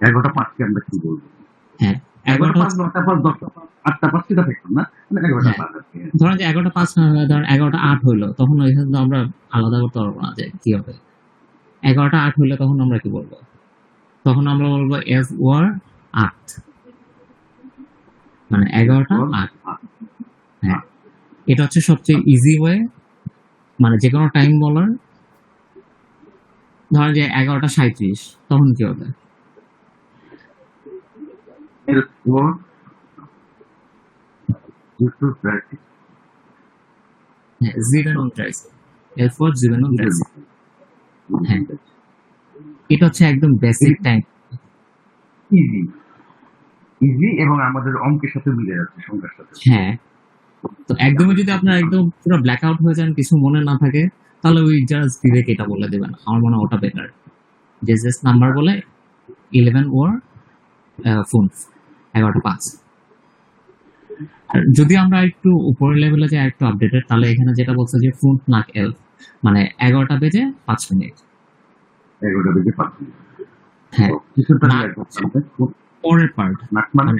11টা 5কে আমরা কি বলবো? হ্যাঁ 11টা 5, 9টা 5, 10টা 5, 8টা 5 সেটা দেখুন না, 11টা 5 আছে। ধরেন যে 11টা 5, ধরেন 11টা 8 হইলো, তখন ওইখানে তো আমরা আলাদা করতে পারবো না যে কি হবে। 11টা 8 হইলে তখন আমরা কি বলবো? তখন আমরা বলবো এফ ওয়ার 8, মানে 11টা 8। হ্যাঁ, এটা হচ্ছে সবচেয়ে ইজি ওয়ে, মানে যে কোনো টাইম বলার। ধরেন যে 11টা 37, তখন কি হবে? এটা হচ্ছে একদম বেসিক টাইম, ইজি এবং আমাদের অঙ্কের সাথে মিলে যাচ্ছে, সংখ্যার সাথে। হ্যাঁ, তো একদমই যদি আপনার একদম পুরো ব্ল্যাক আউট হয়ে যান, কিছু মনে না থাকে, তাহলে ওই জাস্ট ডিরেক্ট এটা বলে দেবেন, আমার মনে হয় ওটা বেটার, যে জাস্ট নাম্বার বলে 11 ওর ফোন 11টা 5। আর যদি আমরা একটু উপরের লেভেলে যাই, একটু আপডেটেড, তাহলে এখানে যেটা বলছে যে ফোন নাক এল, মানে 11টা বেজে 5 মিনিট, 11টা বেজে 5 মিনিট। হ্যাঁ, কিসের টাইম নাক লাগবে হচ্ছে আপনাদের? পরের পার্ট। নাক মানে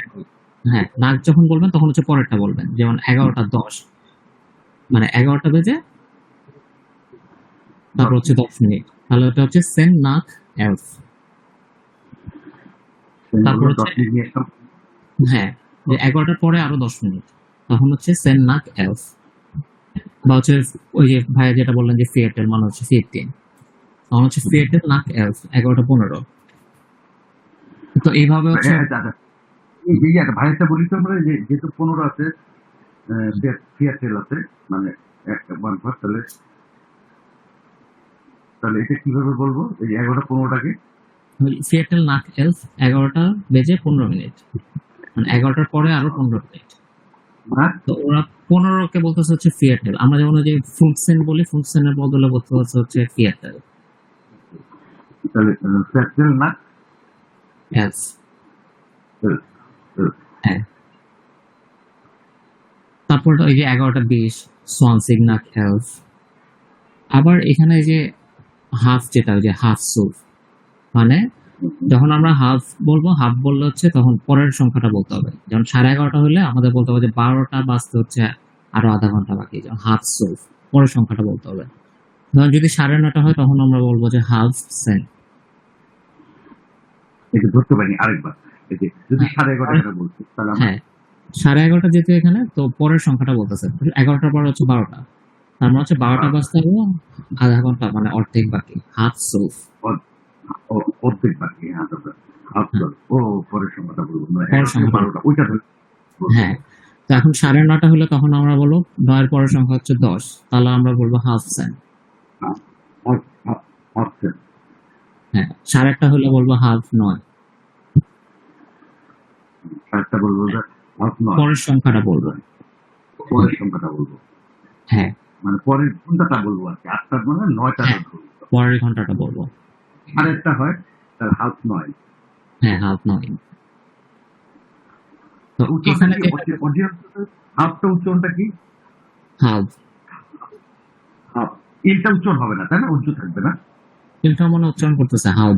হ্যাঁ, নাক যখন বলবেন তখন হচ্ছে পরেরটা বলবেন। যেমন 11:10 মানে 11টা বেজে তারপর হচ্ছে 10 মিনিট। তাহলে ওটা হচ্ছে সেন নাক এলফ। তারপর হচ্ছে 10 মিনিট নিয়ে আসলাম। হ্যাঁ, যে 11টার পরে আরো 10 মিনিট তখন হচ্ছে সেন নাক এলফ। বা হচ্ছে ওই যে ভাইয়া যেটা বললেন যে সিয়েটেল মানে হচ্ছে 15 তখন হচ্ছে সিয়েটেল নাক এলফ 11:15। তো এইভাবে হচ্ছে দাদা এই একটা ভাইয়েরটা বলি তো আমরা, যেহেতু 15 আছে, সিয়াটেল আছে, মানে একটা 1 ভাগ, তাহলে এটা কিভাবে বলবো এই 11টা-15টাকে? সিয়েটেল নাক এলফ 11টা বেজে 15 মিনিট মানে 11টার পরে আরো 15 মিনিট। হ্যাঁ, তো ওরা 15কে বলতেছে হচ্ছে সিয়েটেল। আমরা যেমন ওই যে ফুনসেন বলি, ফুনসেনের বদলে বলতেছে হচ্ছে সিয়েটেল তাহলে সিয়াটেল না এলফ। হ্যাঁ, তারপর ওই যে 11:20 সোয়ানসিগ নাক এলফ। আবার এখানে যে হাফ, যেটা ওই যে হাফ সুলফ, মানে যখন আমরা হাফ বলবো, হাফ বললে হচ্ছে তখন পরের সংখ্যাটা বলতে হবে। যেমন 11:30 হলে আমাদের বলতে হবে যে 12টা বাজতে হচ্ছে আরো আধা ঘন্টা বাকি, যেমন হাফ সুলফ, পরের সংখ্যাটা বলতে হবে। ধরুন যদি 9:30 হয় তখন আমরা বলবো যে হাফ সেন। এটা ধরতে পারিনি আরেকবার। এই যে যদি 11:30 বলছি তাহলে আমরা হ্যাঁ, 11:30 যেহেতু এখানে, তো পরের সংখ্যাটা বলতেছে 11টার পরে হচ্ছে 12টা, তার মানে হচ্ছে 12টা বাজতে হবে আধা ঘন্টা, মানে অর্ধেক বাকি, হাফ সুলফ। অর্ধেক বাকি। হ্যাঁ দাদা, ও পরের সংখ্যাটা বলবো না, পরের 11 থেকে সংখ্যাটা। 12টা ওইটা ধরে। হ্যাঁ, তো এখন 9:30 হলে তখন আমরা বলবো 9 এর পরের সংখ্যা হচ্ছে 10, তাহলে আমরা বলবো হাফ সেন। অপশন হ্যাঁ, 1:30 হলে বলবো হাফ 9, একটা বলবো যে হাফ নয়, পরের সংখ্যাটা বলবো। পরের সংখ্যাটা বলবো, হ্যাঁ, মানে পরের ঘন্টাটা বলবো আর কি। 8টার মানে 9টা হ্যাঁ, পরের ঘন্টাটা বলবো। 8:30 হয় তাহলে হাফ 9। হ্যাঁ, হাফ 9। তো উচ্চারণটা এখানে কি? হাফটা উচ্চারণটা কি? হাফ, হাফ ইলটা উচ্চারণ হবে না, তাই না? উচ্চ থাকবে না। কিন্তু মনে উচ্চারণ করতেছে হাফ,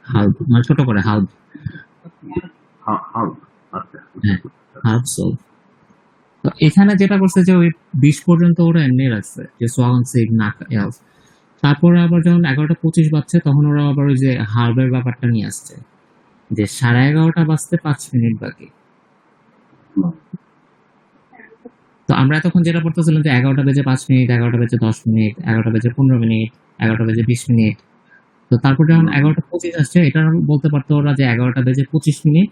হাফ মানে ছোট করে হাফ। হাফ, আচ্ছা। হ্যাঁ, হাফ সোলফ। তো এখানে যেটা করছে যে ওই 20 পর্যন্ত ওরা এমনি রাখছে যে সোয়ানসিগ নাক এলফ। তারপরে আবার যখন 11:25 বাজছে তখন ওরা আবার ওই যে হার্বের ব্যাপারটা নিয়ে আসছে যে 11:30 বাজতে 5 মিনিট বাকি। তো আমরা এতক্ষণ যেটা পড়তেছিলাম যে 11টা বেজে 5 মিনিট, 11টা বেজে 10 মিনিট, 11টা বেজে 15 মিনিট, 11টা বেজে 20 মিনিট। তো তারপর যখন 11:25 আসছে, এটা বলতে পারতো ওরা যে 11টা বেজে 25 মিনিট।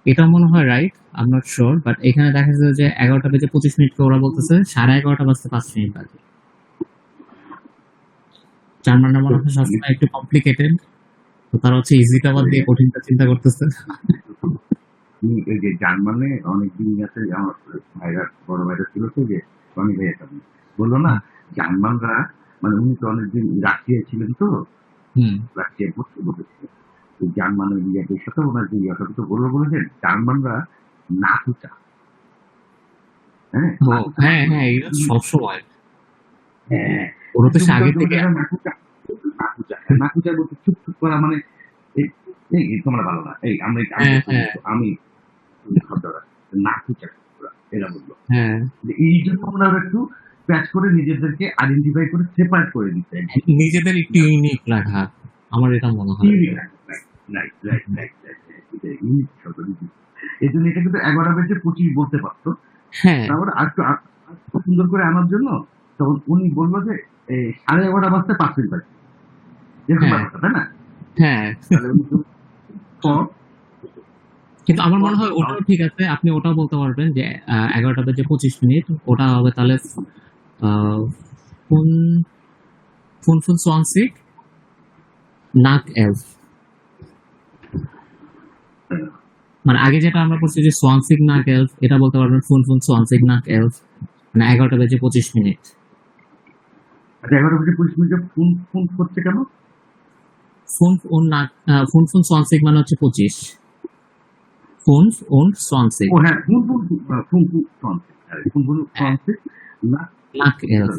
এটা মনে হয় right, I am not sure, but এখানে দেখা যাচ্ছে যে 11টা বেজে 25 মিনিটকে ওরা বলতেছে 11:30 বাজতে 5 মিনিট বাকি। জার্মানরা মনে হয় সবসময় একটু কমপ্লিকেটেড, তো তারা হচ্ছে ইজিটা বাদ দিয়ে কঠিনটা চিন্তা করতেছে। এই যে জার্মানে অনেকদিন আছে, আমার ভাইরা, বড় ভাইরা ছিল তো, যে রনি ভাই একটা বললো না, জার্মানরা, মানে উনি তো অনেকদিন রাশিয়ায় ছিলেন, তো রাশিয়ায় পড়তে বসেছিলেন। জার্মানের বিয়াদের সাথে ওনার যে ইয়াটা তো বলে যে জার্মানরা নাকুচা। হ্যাঁ, হ্যাঁ, হ্যাঁ, এটা সবসময় হ্যাঁ, ওরা তো আগে থেকে নাকুচা বলতে চুপ চুপ করা, মানে এই তোমরা ভালো না, এই আমরা আমি নাকুচা এরা বললো। হ্যাঁ, এই জন্য আমরা একটু প্যাচ করে নিজেদেরকে আইডেন্টিফাই করে সেপারেট করে দিতে, নিজেদের একটু ইউনিক রাখা, আমার এটা মনে হয়। এই জন্য এটা কিন্তু 11:25 বলতে পারতো। হ্যাঁ, তারপরে একটু সুন্দর করে আনার জন্য তখন উনি বললো যে 11:30 বাজতে 5 মিনিট বাকি, যেরকম ব্যাপারটা, তাই না? হ্যাঁ, কিন্তু আমার মনে হয় ওটাও ঠিক আছে, আপনি ওটাও বলতে পারবেন যে 11টা বেজে 25 মিনিট, ওটা হবে তাহলে ফুন সোয়ানসিগ নাক এলফ। মানে আগে যেটা আমরা করছি যে সোয়ানসিগ নাক এলফ, এটা বলতে পারবেন ফুন সোয়ানসিগ নাক এলফ, মানে 11টা বেজে 25 মিনিট। আচ্ছা, 11:25 মিনিটে ফোন করছে কেন? ফুন সোয়ানসিগ মানে হচ্ছে 25, ফুন সোয়ানসিগ। ও হ্যাঁ, ফোন সোয়ানসিগ নাক এলফ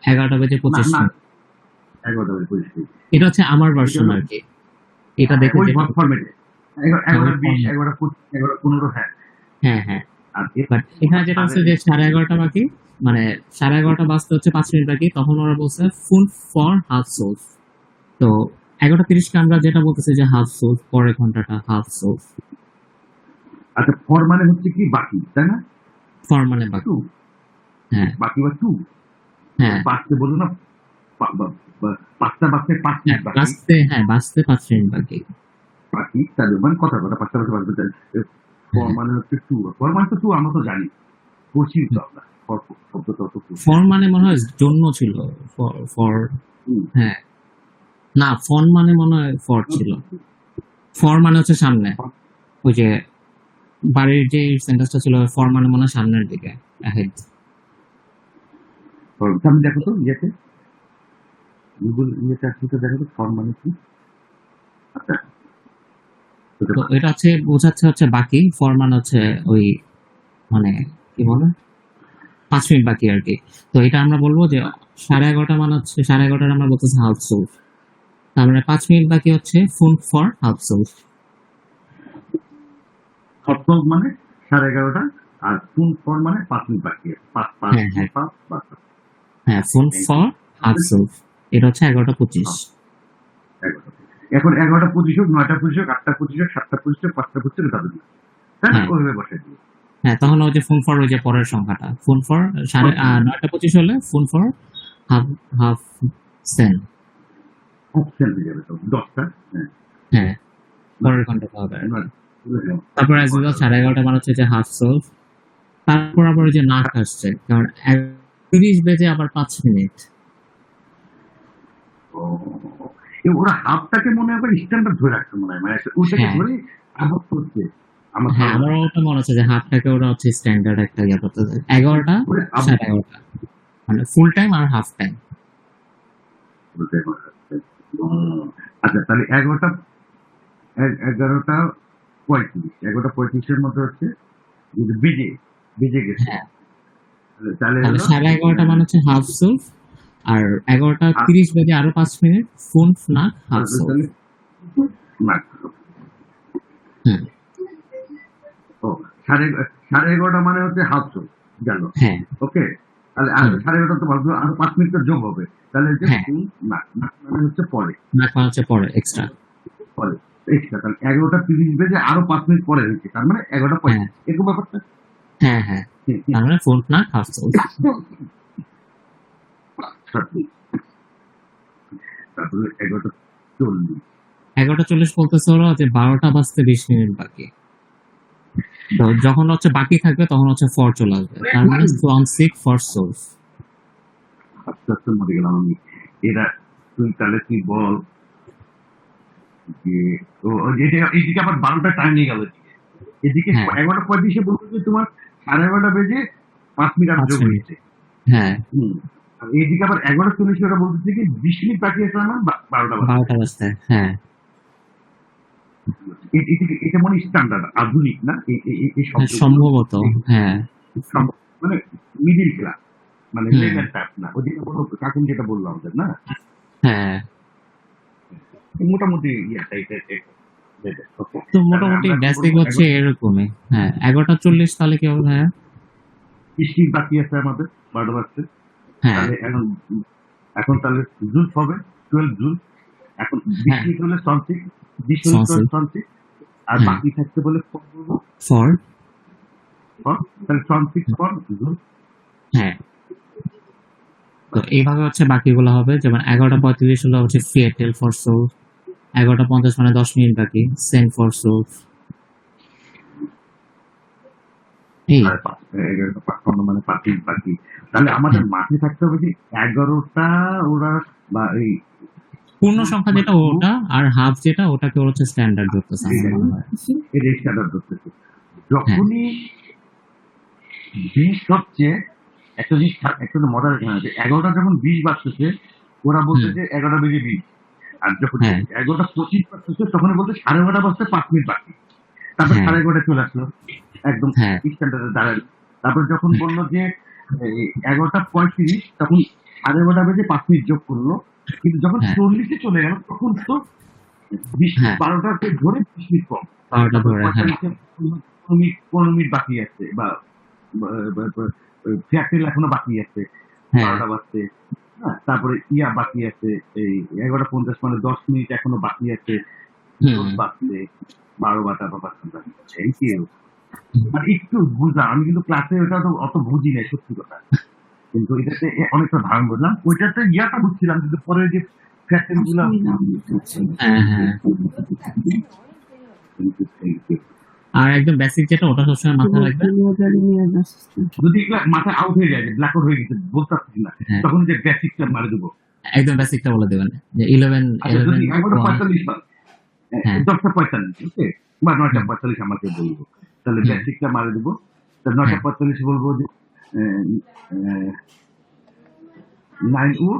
11টা বেজে 25 মিনিট। 11টা বাজে 25 মিনিট। এটা হচ্ছে আমার ভার্সন আর কি, এটা দেখে ওই যেটা ফরম্যাটে 11টা 20, 11টা 25, 11টা 15, হ্যাঁ। হ্যাঁ হ্যাঁ। আর বাট এখানে যেটা হচ্ছে যে 11:30 বাকি, মানে 11:30 বাজতে হচ্ছে 5 মিনিট বাকি, তখন ওরা বলছে ফুল ফর হাফ সোলস। তো 11:30 কে আমরা যেটা বলতেছি যে হাফ সোলস, পরের ঘন্টাটা হাফ সোলস। আচ্ছা, ফর মানে হচ্ছে কি বাকি, তাই না? ফর মানে বাকি। টু, হ্যাঁ বাকি বা টু। হ্যাঁ বাঁচতে বলো না, 5টা বাজতে 5 মিনিট বাকি, বাজতে, হ্যাঁ বাজতে 5 মিনিট বাকি। বাকি তাহলে মানে কথা 5টা বাজতে বাজতে ফর মানে হচ্ছে টু। ফর মানে তো টু, আমরা তো জানি, করছি তো আমরা ফর শব্দটা তো টু। ফর মানে মনে হয় জন্য ছিল, ফর ফর হ্যাঁ না, ফন মানে মনে হয় ফর ছিল। ফর মানে হচ্ছে সামনে, ওই যে বাড়ির যে সেন্টেন্সটা ছিল, ফর মানে মনে হয় সামনের দিকে, ahead। আমি দেখো তো ইয়েতে, গুগল ইয়েতে আসলে দেখো তো ফর মানে কি। আচ্ছা, তো এটা হচ্ছে বোঝাচ্ছে হচ্ছে বাকি, ফর মানে হচ্ছে ওই মানে কি বলে 5 মিনিট বাকি আর কি। তো এটা আমরা বলবো যে 11:30 মানে হচ্ছে 11:30 আমরা বলতেছি হাফ সোলস, তার মানে 5 মিনিট বাকি হচ্ছে ফুল ফর হাফ সোলস। সপ্তম মানে 11:30, আর ফুল ফর মানে 5 মিনিট বাকি আছে। হ্যাঁ হ্যাঁ হ্যাঁ, ফুল ফর হাফ সোলস, এটা হচ্ছে 11:25। 11টা। এখন 11:25 হোক, 9:25 হোক, 8:25 হোক, 7:25 হোক, 5:25 হোক, তাদের তাই না? হ্যাঁ। ওইভাবে বসাই দিই। হ্যাঁ, তখন ওই যে ফুল ফর, ওই যে পরের সংখ্যাটা ফুল ফর 9:25 হলে ফুল ফর হাফ হাফ সেন। অপশন হয়ে যাবে তো 10টা। হ্যাঁ, হ্যাঁ, পরের ঘন্টাটা হবে আর কি। এবার তারপর as usual 11:30 মানে হচ্ছে যে হাফ সোলস। তারপর আবার ওই যে নাক আসছে, কারণ 30 বেজে আবার 5 মিনিট। ওরা হাফটাকে মনে হয় স্ট্যান্ডার্ড ধরে রাখছে মনে হয়, মানে ওটাকে হ্যাঁ। ধরে হাফ করছে। আমার হ্যাঁ, আমারও ওটা মনে হচ্ছে যে হাফটাকে ওরা হচ্ছে স্ট্যান্ডার্ড একটা ইয়ে করতেছে। 11টা 11:30 মানে ফুল টাইম আর হাফ টাইম। আচ্ছা, তাহলে 11:35 মধ্যে হচ্ছে যদি বেজে গেছে, হ্যাঁ, তাহলে তাহলে হলো 11:30 মানে হচ্ছে হাফ সোলস, আর 11:30 বেজে আরো 5 মিনিট ফুল নাক হাফ সোলস। না, হুম, ও 11:30 মানে হচ্ছে হাফ সোল গেল। হ্যাঁ ওকে, তাহলে আর 11:30 তো ভাবছো আরো 5 মিনিট যোগ হবে, তাহলে হচ্ছে হ্যাঁ। ফুল নাক মানে হচ্ছে পরে নাক মানে হচ্ছে পরে এক্সট্রা। পরে এক্সট্রা, তাহলে 11:30 বেজে আরো 5 মিনিট পরে হয়েছে, তার মানে 11:35 এরকম ব্যাপারটা। হ্যাঁ হ্যাঁ, তার মানে ফুল নাক হাফ সোলস। তারপরে 11:40। 11:40 বলতেছে ওরা যে 12টা বাজতে 20 মিনিট বাকি। তো যখন হচ্ছে বাকি থাকবে তখন হচ্ছে ফর চলে আসবে, তার মানে ফ্রম সিক ফর সোলস। আস্তে আস্তে মরে গেলাম আমি। এরা তুই বল যে এইদিকে আবার 12টা টাইম নিয়ে গেল, এদিকে হ্যাঁ। 11:35 বলতে যে তোমার 11:30 বেজে 5 মিনিট আর 5 যোগ মিনিট। হয়েছে। হ্যাঁ, আর এইদিকে আবার 11:40 ওরা বলতেছে কি 20 মিনিট বাকি আছে আমার 12টা বাজে। 12টা বাজতে। হ্যাঁ এটা মনে স্ট্যান্ডার্ড আধুনিক না এই শব্দ সম্ভবত। হ্যাঁ মানে মিডিল ক্লাস, মানে হুম। লেভেল টাইপ না, ওদিকে বললো কাকুন যেটা বললো আমাদের না, হ্যাঁ, মোটামুটি ইয়াটা তো মোটামুটি বেসিক হচ্ছে এরকমই। হ্যাঁ, 11:40 তাহলে কি হবে? হ্যাঁ 20 মিনিট বাকি আছে আমাদের 12টা বাজতে। হ্যাঁ তাহলে এখন তাহলে জুন হবে 12 জুন। এখন 20 হ্যাঁ। মিনিট হলে সনসিক, 20 হলে সনসিক। সনসিক, আর হ্যাঁ। বাকি থাকতে বলে ফর। তাহলে সনসিক ফর জুন। হ্যাঁ, তো এইভাবে হচ্ছে বাকিগুলো হবে, যেমন 11:35 হলে হচ্ছে ফিয়েটেল ফর সোলস, 11:50 মানে 10 মিনিট বাকি সেন ফর সোলস। এই 11:55 মানে 5 মিনিট বাকি। তাহলে আমাদের মাঠে থাকতে হবে যে 11টা ওরা বা এই পূর্ণ সংখ্যা যেটা ওটা, আর হাফ যেটা ওটাকে ওরা হচ্ছে স্ট্যান্ডার্ড ধরতেছে আমার মনে হয়। এই স্ট্যান্ডার্ড ধরতেছে। যখনই 20 হচ্ছে একটা জিনিস, একটা মজার 11টা যখন 20 বাজতেছে ওরা বলতেছে 11টা বেজে 20, আর যখন হ্যাঁ। 11:25 বাজতেছে তখন বলতে 11:30 বাজতে 5 মিনিট বাকি। তারপর হ্যাঁ। 11:30 চলে আসলো একদম হ্যাঁ। স্ট্যান্ডার্ডে দাঁড়ালো। তারপর যখন বললো যে 11:35 তখন 11:30 বেজে 5 মিনিট যোগ করলো, কিন্তু যখন হ্যাঁ। 40-এ চলে গেল তখন তো 20 হ্যাঁ। 12টাতে ধরে 20 মিনিট কম, 12টা ধরে, হ্যাঁ। 15 মিনিট বাকি আছে, বা ফ্যাক্টরি এখনো বাকি আছে, হ্যাঁ 12টা বাজতে। হ্যাঁ, তারপরে ইয়া বাকি আছে, এই 11:50 মানে 10 মিনিট এখনো বাকি আছে, হুম। বাজতে 12 বাটা বা 12টা। Thank you. মানে একটু বুঝলাম, আমি কিন্তু ক্লাসে ওটা তো অত বুঝি নাই, সত্যি কথা। কিন্তু এটাতে অনেকটা ধারণ করলাম, ওইটাতে ইয়াটা বুঝছিলাম, কিন্তু পরে যে ফ্যাক্টরি গুলা। হ্যাঁ হ্যাঁ আর একদম বেসিক যেটা ওটা সবসময় মাথায় রাখবে। যদি এগুলা মাথায় আউট হয়ে যায়, ব্ল্যাক আউট হয়ে গেছে, বলতে পারছি না, হ্যাঁ। তখন যে বেসিকটা মারে দেবো। একদম বেসিকটা বলে দেবেন যে 11 আচ্ছা, যদি 11:45 বা হ্যাঁ 10:45, ওকে, বা 9:45 আমাকে বলবো, তাহলে হুম। বেসিকটা মারে দেবো। তাহলে 9:45 বলবো যে 9 উর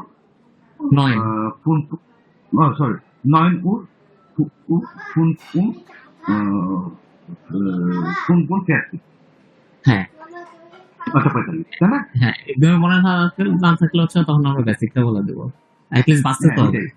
9 ফোন, সরি 9 উর ফোন ফোন ফ্যাক্টরি হ্যাঁ 9:45, তাই না? হ্যাঁ একদমই মনে না থাকলে হচ্ছে তখন আমরা বেসিকটা বলে দেবো, অ্যাটলিস্ট বাঁচতে তো হ্যাঁ, হবে। এটাই।